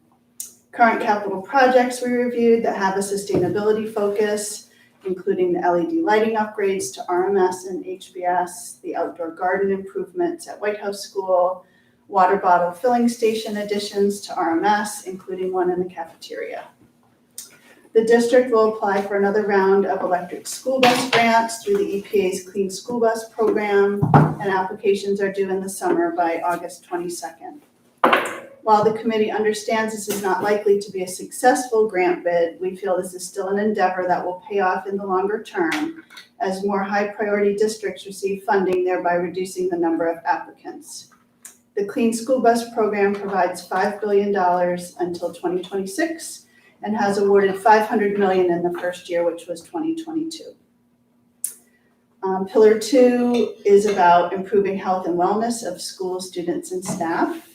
Current capital projects we reviewed that have a sustainability focus, including the LED lighting upgrades to RMS and HBS, the outdoor garden improvements at White House School, water bottle filling station additions to RMS, including one in the cafeteria. The district will apply for another round of electric school bus grants through the EPA's Clean School Bus Program, and applications are due in the summer by August 22nd. While the committee understands this is not likely to be a successful grant bid, we feel this is still an endeavor that will pay off in the longer term as more high-priority districts receive funding, thereby reducing the number of applicants. The Clean School Bus Program provides $5 billion until 2026 and has awarded $500 million in the first year, which was 2022. Pillar 2 is about improving health and wellness of school students and staff.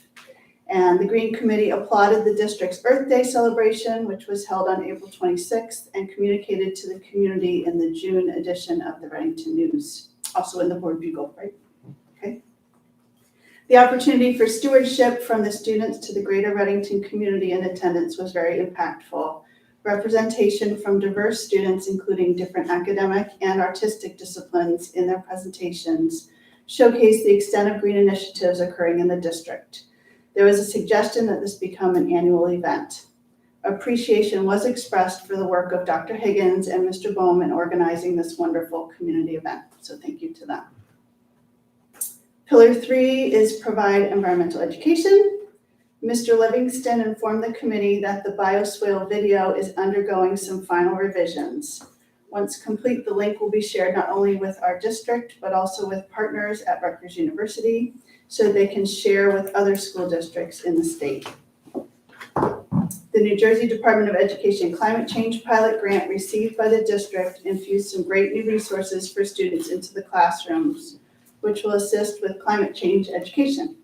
And the Green Committee applauded the district's Earth Day celebration, which was held on April 26th, and communicated to the community in the June edition of the Reddington News, also in the Board Bugle, right? Okay. The opportunity for stewardship from the students to the greater Reddington community in attendance was very impactful. Representation from diverse students, including different academic and artistic disciplines in their presentations, showcased the extent of green initiatives occurring in the district. There was a suggestion that this become an annual event. Appreciation was expressed for the work of Dr. Higgins and Mr. Bohm in organizing this wonderful community event, so thank you to them. Pillar 3 is provide environmental education. Mr. Livingston informed the committee that the bioswale video is undergoing some final revisions. Once complete, the link will be shared not only with our district, but also with partners at Rutgers University, so they can share with other school districts in the state. The New Jersey Department of Education Climate Change Pilot Grant received by the district infused some great new resources for students into the classrooms, which will assist with climate change education.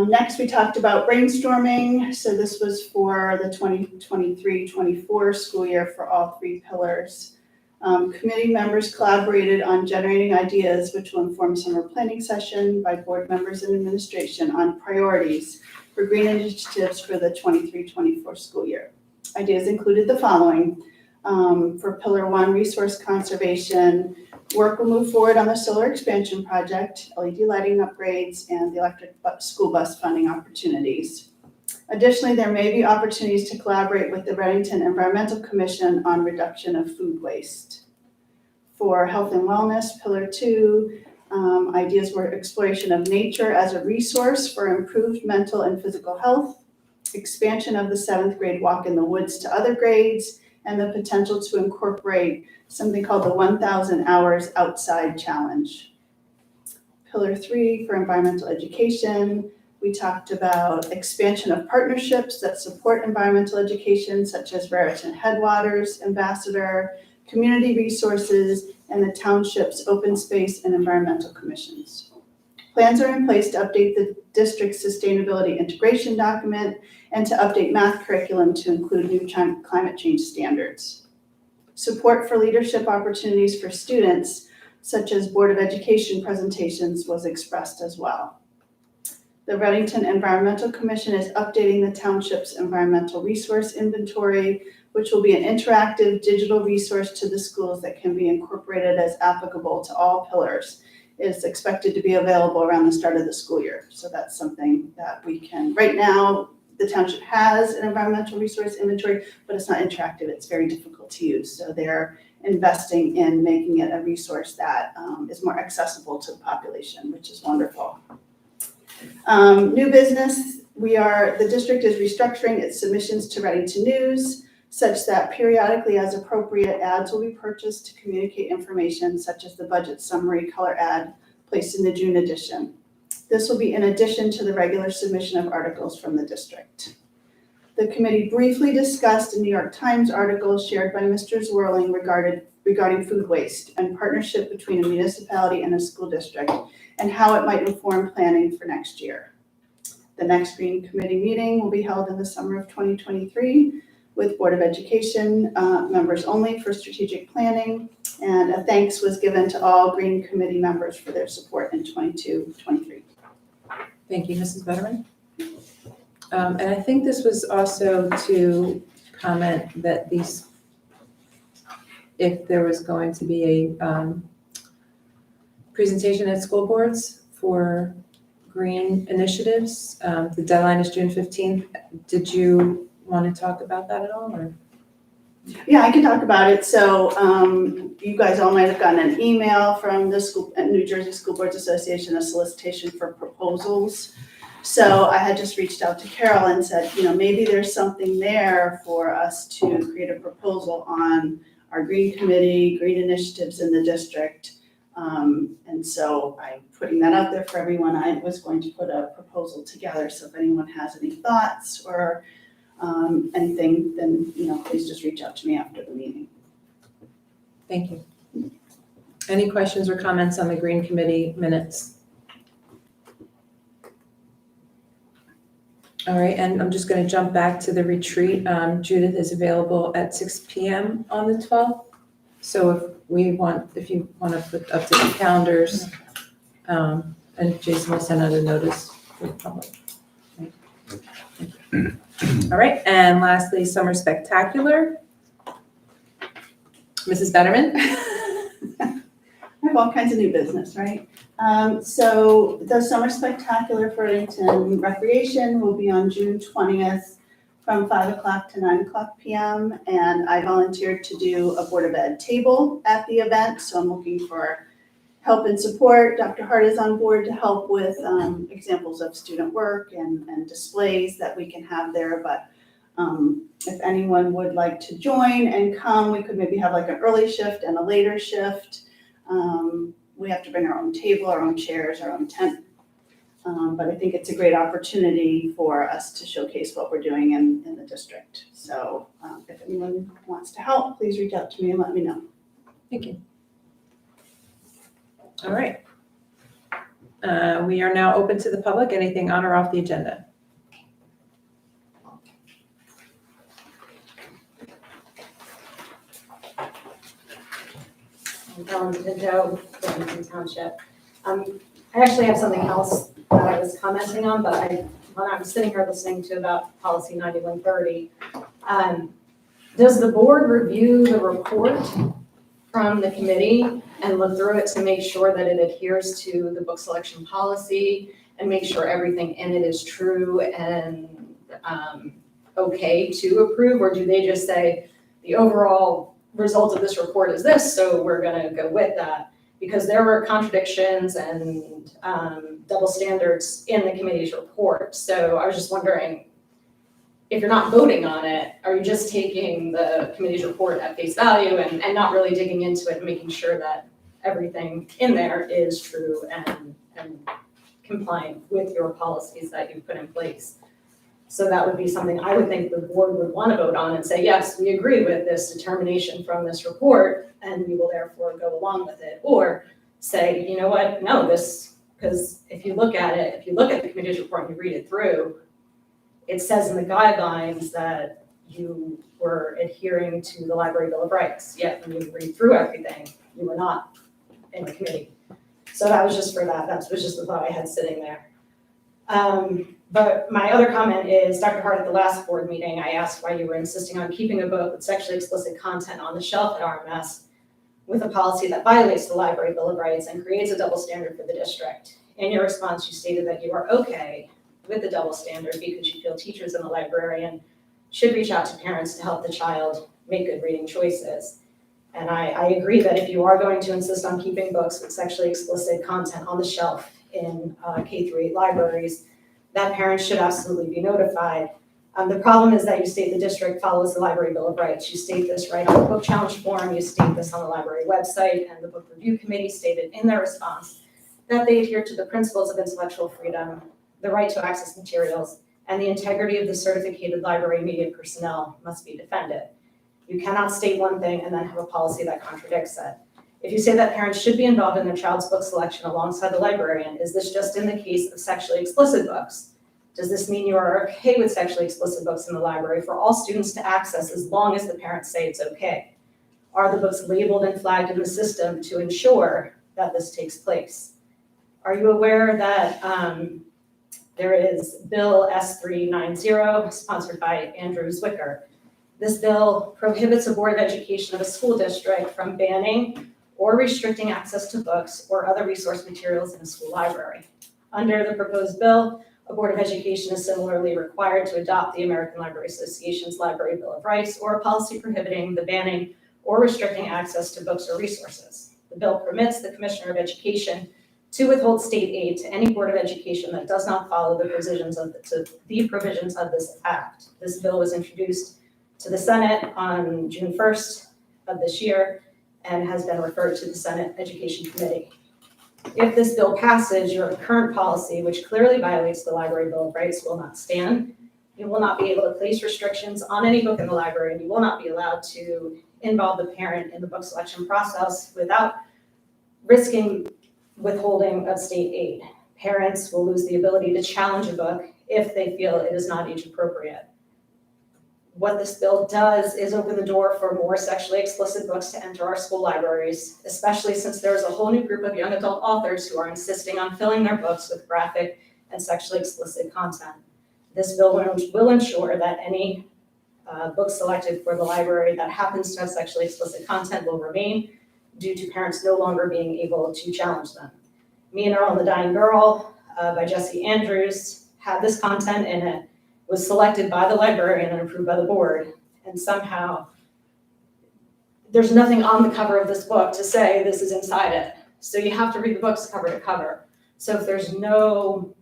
Next, we talked about brainstorming. So this was for the 2023-24 school year for all 3 pillars. Committee members collaborated on generating ideas, which will inform summer planning session by board members and administration on priorities for green initiatives for the 23-24 school year. Ideas included the following. For Pillar 1, resource conservation, work will move forward on the solar expansion project, LED lighting upgrades, and the electric school bus funding opportunities. Additionally, there may be opportunities to collaborate with the Reddington Environmental Commission on reduction of food waste. For health and wellness, Pillar 2, ideas were exploration of nature as a resource for improved mental and physical health, expansion of the 7th grade walk in the woods to other grades, and the potential to incorporate something called the 1,000 Hours Outside Challenge. Pillar 3 for environmental education, we talked about expansion of partnerships that support environmental education, such as Raritan Headwaters Ambassador, community resources, and the township's open space and environmental commissions. Plans are in place to update the district's sustainability integration document and to update math curriculum to include new climate change standards. Support for leadership opportunities for students, such as Board of Education presentations, was expressed as well. The Reddington Environmental Commission is updating the township's environmental resource inventory, which will be an interactive digital resource to the schools that can be incorporated as applicable to all pillars. It is expected to be available around the start of the school year. So that's something that we can, right now, the township has an environmental resource inventory, but it's not interactive. It's very difficult to use. So they're investing in making it a resource that is more accessible to the population, which is wonderful. New business, the district is restructuring its submissions to Reddington News such that periodically as appropriate ads will be purchased to communicate information such as the budget summary color ad placed in the June edition. This will be in addition to the regular submission of articles from the district. The committee briefly discussed a New York Times article shared by Mr. Zwirling regarding food waste and partnership between a municipality and a school district and how it might inform planning for next year. The next Green Committee meeting will be held in the summer of 2023 with Board of Education members only for strategic planning, and a thanks was given to all Green Committee members for their support in 22-23. Thank you, Mrs. Betterman. And I think this was also to comment that if there was going to be a presentation at school boards for green initiatives, the deadline is June 15th. Did you want to talk about that at all, or? Yeah, I can talk about it. So you guys all might have gotten an email from the New Jersey School Boards Association, a solicitation for proposals. So I had just reached out to Carol and said, maybe there's something there for us to create a proposal on our green committee, green initiatives in the district. And so I'm putting that out there for everyone. I was going to put a proposal together. So if anyone has any thoughts or anything, then, please just reach out to me after the meeting. Thank you. Any questions or comments on the Green Committee minutes? All right, and I'm just going to jump back to the retreat. Judith is available at 6 p.m. on the 12th. So if you want to put up to the calendars, and Jason will send out a notice for the public. Okay. All right, and lastly, Summer Spectacular. Mrs. Betterman? I have all kinds of new business, right? So the Summer Spectacular for Arlington Recreation will be on June 20th from 5 o'clock to 9 o'clock PM. And I volunteered to do a Board of Ed table at the event, so I'm looking for help and support. Dr. Hart is on board to help with examples of student work and displays that we can have there. But if anyone would like to join and come, we could maybe have like an early shift and a later shift. We have to bring our own table, our own chairs, our own tent. But I think it's a great opportunity for us to showcase what we're doing in the district. So if anyone wants to help, please reach out to me and let me know. Thank you. All right. We are now open to the public. Anything on or off the agenda? Ellen Pinto, Wilmington Township. I actually have something else that I was commenting on, but when I was sitting here listening to about policy 9130, does the board review the report from the committee and look through it to make sure that it adheres to the book selection policy and make sure everything in it is true and okay to approve? Or do they just say the overall result of this report is this, so we're gonna go with that? Because there were contradictions and double standards in the committee's report. So I was just wondering, if you're not voting on it, are you just taking the committee's report at face value and not really digging into it and making sure that everything in there is true and compliant with your policies that you've put in place? So that would be something I would think the board would want to vote on and say, yes, we agree with this determination from this report and we will therefore go along with it. Or say, you know what, no, this, because if you look at it, if you look at the committee's report and you read it through, it says in the guidelines that you were adhering to the Library Bill of Rights. Yet when you read through everything, you were not in the committee. So that was just for that. That was just the thought I had sitting there. But my other comment is, Dr. Hart, at the last board meeting, I asked why you were insisting on keeping a book with sexually explicit content on the shelf at RMS with a policy that violates the Library Bill of Rights and creates a double standard for the district. In your response, you stated that you are okay with the double standard because you feel teachers and the librarian should reach out to parents to help the child make good reading choices. And I agree that if you are going to insist on keeping books with sexually explicit content on the shelf in K-8 libraries, that parents should absolutely be notified. The problem is that you state the district follows the Library Bill of Rights. You state this right on the book challenge form, you state this on the library website, and the book review committee stated in their response that they adhere to the principles of intellectual freedom, the right to access materials, and the integrity of the certificated library media personnel must be defended. You cannot state one thing and then have a policy that contradicts it. If you say that parents should be involved in their child's book selection alongside the librarian, is this just in the case of sexually explicit books? Does this mean you are okay with sexually explicit books in the library for all students to access as long as the parents say it's okay? Are the books labeled and flagged in the system to ensure that this takes place? Are you aware that there is Bill S390, sponsored by Andrew Zwicker? This bill prohibits a board of education of a school district from banning or restricting access to books or other resource materials in a school library. Under the proposed bill, a board of education is similarly required to adopt the American Library Association's Library Bill of Rights or a policy prohibiting the banning or restricting access to books or resources. The bill permits the Commissioner of Education to withhold state aid to any board of education that does not follow the provisions of this act. This bill was introduced to the Senate on June 1st of this year and has been referred to the Senate Education Committee. If this bill passes, your current policy, which clearly violates the Library Bill of Rights, will not stand. You will not be able to place restrictions on any book in the library, and you will not be allowed to involve the parent in the book selection process without risking withholding of state aid. Parents will lose the ability to challenge a book if they feel it is not age appropriate. What this bill does is open the door for more sexually explicit books to enter our school libraries, especially since there's a whole new group of young adult authors who are insisting on filling their books with graphic and sexually explicit content. This bill will ensure that any book selected for the library that happens to have sexually explicit content will remain due to parents no longer being able to challenge them. Me and Earl and the Dying Girl by Jesse Andrews had this content in it, was selected by the librarian and approved by the board, and somehow there's nothing on the cover of this book to say this is inside it. So you have to read the books cover to cover. So if there's no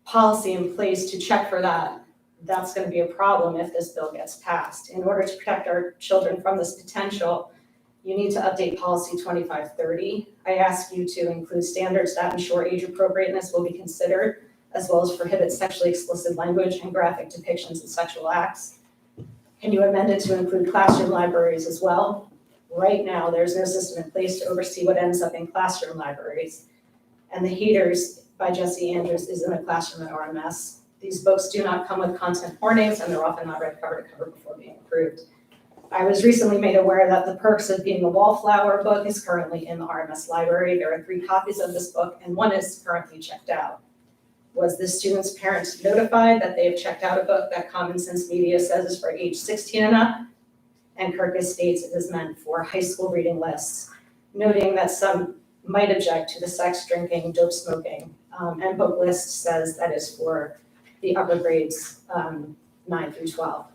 policy in place to check for that, that's going to be a problem if this bill gets passed. In order to protect our children from this potential, you need to update policy 2530. I ask you to include standards that ensure age appropriateness will be considered, as well as prohibit sexually explicit language and graphic depictions of sexual acts. Can you amend it to include classroom libraries as well? Right now, there's no system in place to oversee what ends up in classroom libraries. And The Haters by Jesse Andrews is in a classroom at RMS. These books do not come with content warnings, and they're often not read cover to cover before being approved. I was recently made aware that The Perks of Being a Wallflower book is currently in the RMS library. There are 3 copies of this book, and one is currently checked out. Was the student's parents notified that they have checked out a book that Common Sense Media says is for age 16 and up? And Kirkus states it is meant for high school reading lists, noting that some might object to the sex, drinking, dope smoking, and book list says that is for the upper grades 9 through 12.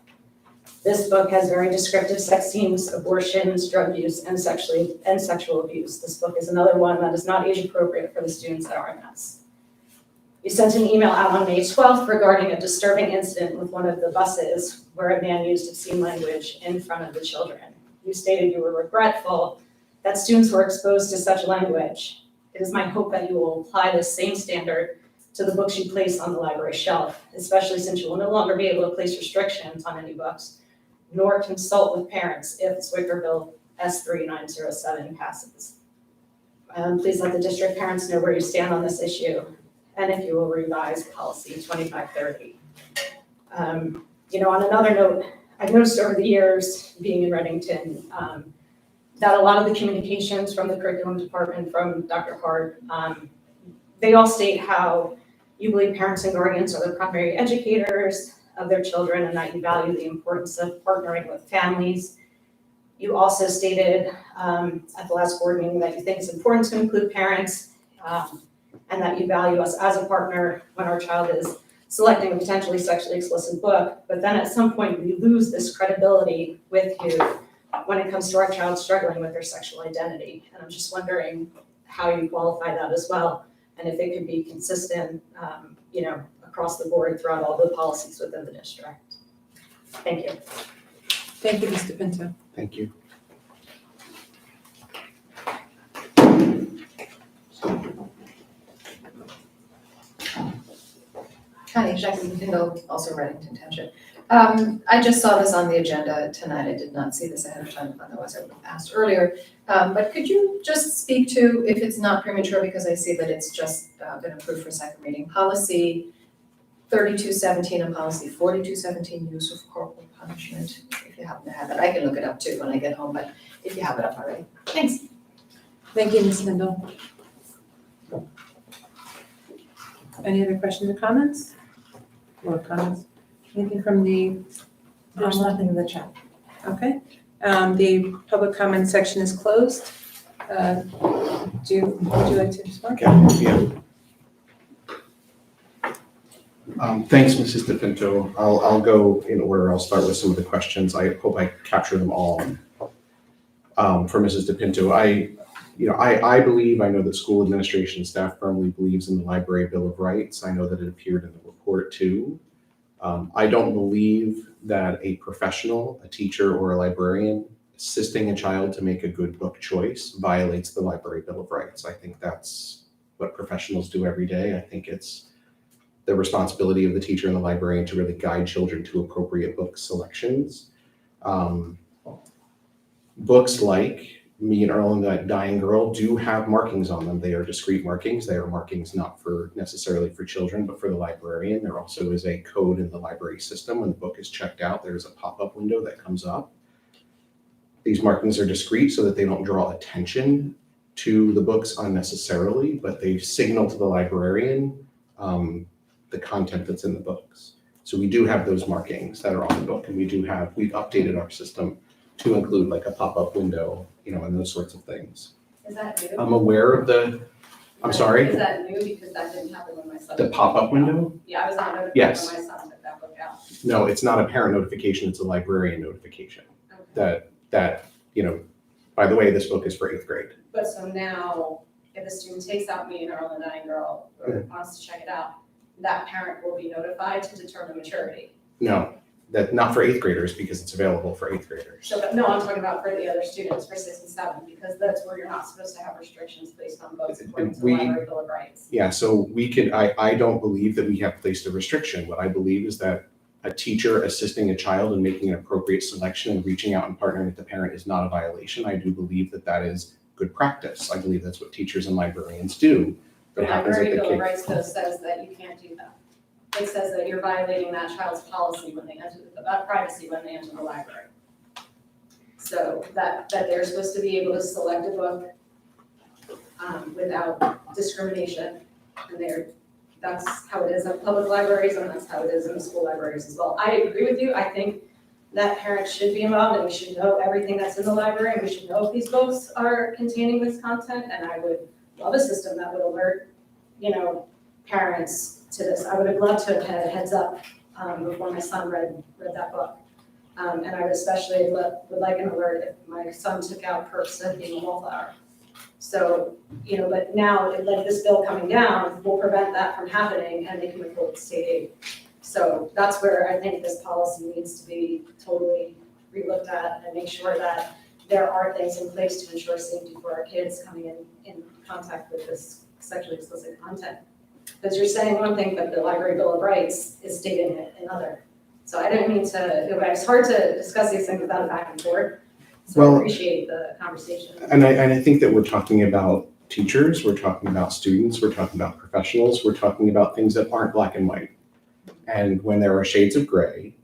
This book has very descriptive sex scenes, abortions, drug use, and sexual abuse. This book is another one that is not age appropriate for the students at RMS. You sent an email out on May 12th regarding a disturbing incident with one of the buses where a man used obscene language in front of the children. You stated you were regretful that students were exposed to such language. It is my hope that you will apply this same standard to the books you place on the library shelf, especially since you will no longer be able to place restrictions on any books, nor consult with parents if Zwicker Bill S3907 passes. Please let the district parents know where you stand on this issue, and if you will revise policy 2530. On another note, I've noticed over the years, being in Reddington, that a lot of the communications from the curriculum department, from Dr. Hart, they all state how you believe parents and guardians are the primary educators of their children and that you value the importance of partnering with families. You also stated at the last board meeting that you think it's important to include parents and that you value us as a partner when our child is selecting a potentially sexually explicit book. But then at some point we lose this credibility with you when it comes to our child struggling with their sexual identity. And I'm just wondering how you qualify that as well, and if it could be consistent, across the board throughout all the policies within the district. Thank you. Thank you, Mr. Pinto. Thank you. Hi, Jackie Kendall, also Reddington Township. I just saw this on the agenda tonight. I did not see this ahead of time, otherwise I would have asked earlier. But could you just speak to, if it's not premature, because I see that it's just been approved for second reading, policy 3217 and policy 4217, use of corporal punishment, if you happen to have it. I can look it up too when I get home, but if you have it up already. Thanks. Thank you, Ms. Kendall. Any other questions or comments? Or comments? Anything from the? There's nothing in the chat. Okay. The public comment section is closed. Would you like to respond? Okay, yeah. Thanks, Mrs. DePinto. I'll go in order. I'll start with some of the questions. I hope I capture them all. For Mrs. DePinto, I believe, I know that school administration staff firmly believes in the Library Bill of Rights. I know that it appeared in the report too. I don't believe that a professional, a teacher or a librarian assisting a child to make a good book choice violates the Library Bill of Rights. I think that's what professionals do every day. I think it's the responsibility of the teacher and the librarian to really guide children to appropriate book selections. Books like Me and Earl and the Dying Girl do have markings on them. They are discrete markings. They are markings not for necessarily for children, but for the librarian. There also is a code in the library system. When the book is checked out, there's a pop-up window that comes up. These markings are discrete so that they don't draw attention to the books unnecessarily, but they signal to the librarian the content that's in the books. So we do have those markings that are on the book, and we've updated our system to include like a pop-up window, and those sorts of things. Is that new? I'm aware of the I'm sorry? Is that new? Because that didn't happen when my son. The pop-up window? Yeah, I was not notified Yes. when my son took that book out. No, it's not a parent notification, it's a librarian notification. Okay. That, by the way, this book is for 8th grade. But so now, if a student takes out Me and Earl and Dying Girl, or wants to check it out, that parent will be notified to determine maturity. No, not for 8th graders because it's available for 8th graders. So, but no, I'm talking about for the other students, for 6 and 7, because that's where you're not supposed to have restrictions placed on books according to the Library Bill of Rights. Yeah, so I don't believe that we have placed a restriction. What I believe is that a teacher assisting a child and making an appropriate selection and reaching out and partnering with the parent is not a violation. I do believe that that is good practice. I believe that's what teachers and librarians do. The Library Bill of Rights though says that you can't do that. It says that you're violating that child's policy when they enter, about privacy when they enter the library. So that they're supposed to be able to select a book without discrimination. And that's how it is in public libraries and that's how it is in the school libraries as well. I agree with you. I think that parents should be involved and we should know everything that's in the library and we should know if these books are containing this content. And I would love a system that would alert, parents to this. I would have loved to have had a heads up before my son read that book. And I would especially would like an alert if my son took out Perks of being a wallflower. So, but now, like this bill coming down will prevent that from happening and they can withhold state aid. So that's where I think this policy needs to be totally relooked at and make sure that there are things in place to ensure safety for our kids coming in contact with this sexually explicit content. Because you're saying one thing, but the Library Bill of Rights is stating it another. So I didn't mean to, it's hard to discuss these things without a back and forth. So I appreciate the conversation. And I think that we're talking about teachers, we're talking about students, we're talking about professionals, we're talking about things that aren't black and white. And when there are shades of gray,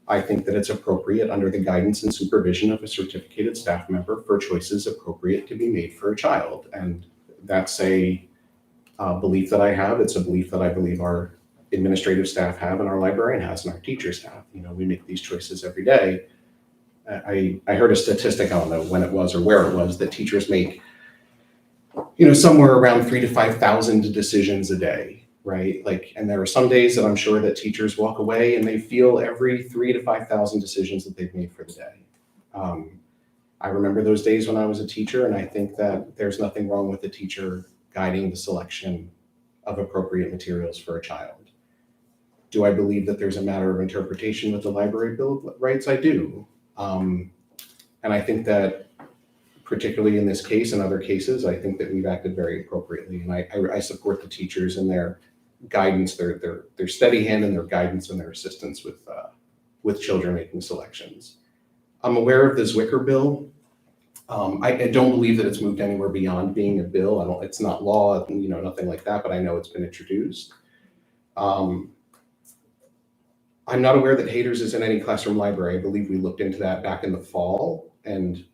I think that it's appropriate under the guidance and supervision of a certificated staff member for choices appropriate to be made for a child. And that's a belief that I have. It's a belief that I believe our administrative staff have and our librarian has and our teachers have. We make these choices every day. I heard a statistic, I don't know when it was or where it was, that teachers make, somewhere around 3,000 to 5,000 decisions a day, right? And there are some days that I'm sure that teachers walk away and they feel every 3,000 to 5,000 decisions that they've made for the day. I remember those days when I was a teacher, and I think that there's nothing wrong with the teacher guiding the selection of appropriate materials for a child. Do I believe that there's a matter of interpretation with the Library Bill of Rights? I do. And I think that particularly in this case and other cases, I think that we've acted very appropriately. And I support the teachers and their guidance, their steady hand and their guidance and their assistance with children making selections. I'm aware of the Zwicker bill. I don't believe that it's moved anywhere beyond being a bill. It's not law, nothing like that, but I know it's been introduced. I'm not aware that Haters is in any classroom library. I believe we looked into that back in the fall, and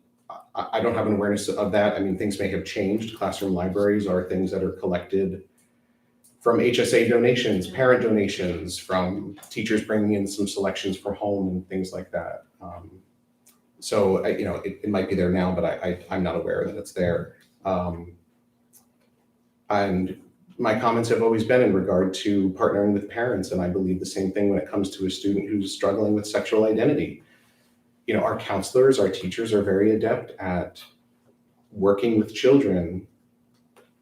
I don't have an awareness of that. I mean, things may have changed. Classroom libraries are things that are collected from HSA donations, parent donations, from teachers bringing in some selections from home and things like that. So, it might be there now, but I'm not aware that it's there. And my comments have always been in regard to partnering with parents, and I believe the same thing when it comes to a student who's struggling with sexual identity. Our counselors, our teachers are very adept at working with children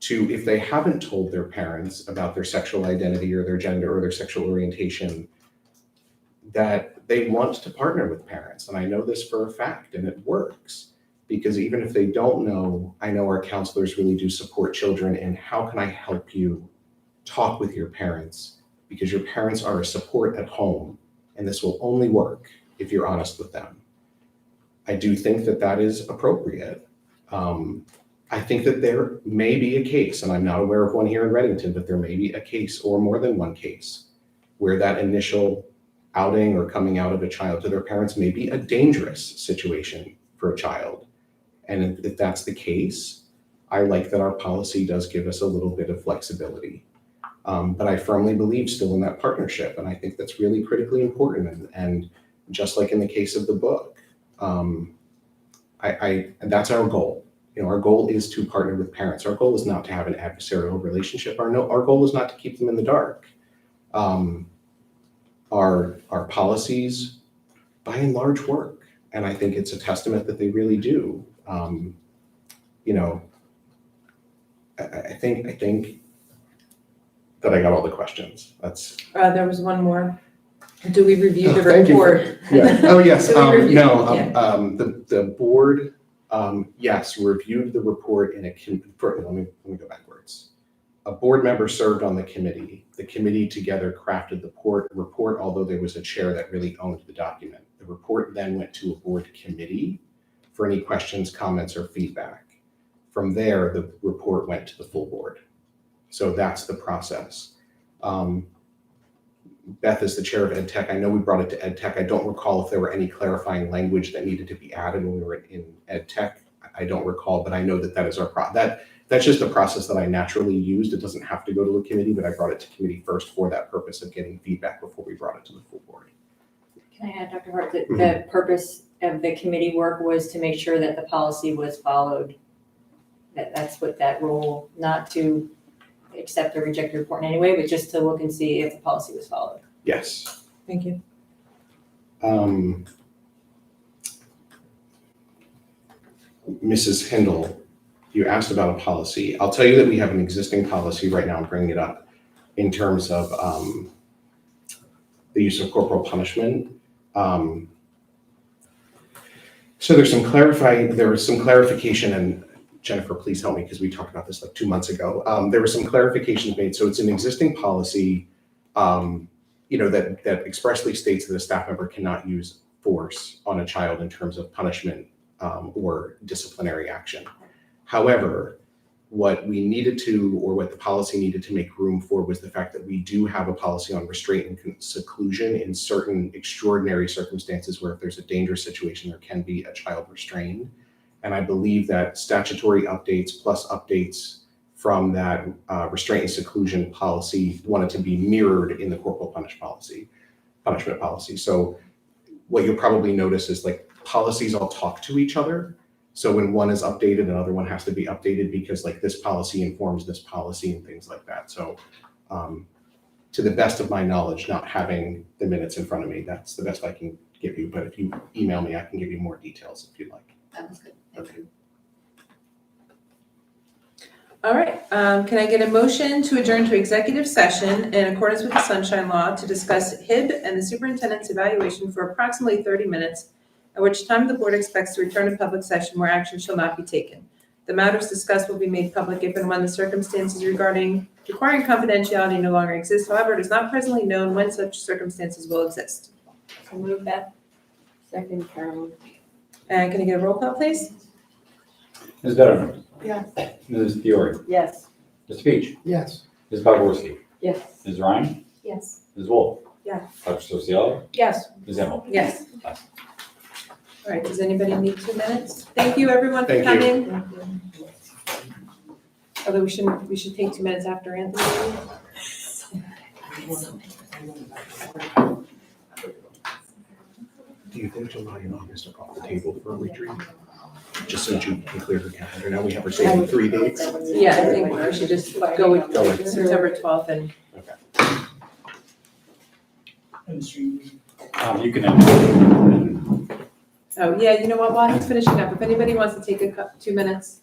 to, if they haven't told their parents about their sexual identity or their gender or their sexual orientation, that they want to partner with parents. And I know this for a fact, and it works. Because even if they don't know, I know our counselors really do support children in how can I help you talk with your parents, because your parents are a support at home, and this will only work if you're honest with them. I do think that that is appropriate. I think that there may be a case, and I'm not aware of one here in Reddington, but there may be a case or more than one case where that initial outing or coming out of a child to their parents may be a dangerous situation for a child. And if that's the case, I like that our policy does give us a little bit of flexibility. But I firmly believe still in that partnership. And I think that's really critically important. And just like in the case of the book, that's our goal. Our goal is to partner with parents. Our goal is not to have an adversarial relationship. Our goal is not to keep them in the dark. Our policies, by and large, work, and I think it's a testament that they really do. I think that I got all the questions. That's. There was one more. Do we review the Thank you. report? Yeah. Oh, yes. Do we review- The board, yes, reviewed the report let me go backwards. A board member served on the committee. The committee together crafted the report, although there was a chair that really owned the document. The report then went to a board committee for any questions, comments, or feedback. From there, the report went to the full board. So that's the process. Beth is the chair of Ed Tech. I know we brought it to Ed Tech. I don't recall if there were any clarifying language that needed to be added when we were in Ed Tech. I don't recall, but I know that is our that's just a process that I naturally used. It doesn't have to go to a committee, but I brought it to committee first for that purpose of getting feedback before we brought it to the full board. Can I add, Dr. Hart, that the purpose of the committee work was to make sure that the policy was followed? That's what that role, not to accept or reject the report in any way, but just to look and see if the policy was followed. Yes. Thank you. Mrs. Hindle, you asked about a policy. I'll tell you that we have an existing policy right now. I'm bringing it up in terms of the use of corporal punishment. So there was some clarification, and Jennifer, please help me because we talked about this like 2 months ago. There were some clarifications made. So it's an existing policy, that expressly states that a staff member cannot use force on a child in terms of punishment or disciplinary action. However, what we needed to, or what the policy needed to make room for, was the fact that we do have a policy on restraint and seclusion in certain extraordinary circumstances where if there's a dangerous situation, there can be a child restrained. And I believe that statutory updates plus updates from that restraint and seclusion policy wanted to be mirrored in the corporal punishment policy. So what you'll probably notice is like policies all talk to each other. So when one is updated, another one has to be updated because like this policy informs this policy and things like that. So to the best of my knowledge, not having the minutes in front of me, that's the best I can give you. But if you email me, I can give you more details if you'd like. That was good. Thank you. All right, can I get a motion to adjourn to executive session in accordance with the Sunshine Law to discuss HIB and the superintendent's evaluation for approximately 30 minutes, at which time the board expects to return to public session where action shall not be taken. The matters discussed will be made public if and when the circumstances requiring confidentiality no longer exist. However, it is not presently known when such circumstances will exist. So move that. Second, Carolyn. And can I get a roll call, please? Ms. Betterman. Yes. Ms. Fiore. Yes. Mr. Peach. Yes. Ms. Bogorski. Yes. Ms. Ryan. Yes. Ms. Wolf. Yes. Dr. Sosiello. Yes. Ms. Emmel. Yes. All right, does anybody need 2 minutes? Thank you, everyone, for Thank you. coming. Although we should take 2 minutes after Anthony. Do you think July and August are off the table for a retreat? Just so Jude can clear her calendar. Now we have her saving 3 dates. Yeah, I think we should just go with Go with- September 12th and. You can end. Oh, yeah, you know what, while he's finishing up, if anybody wants to take 2 minutes.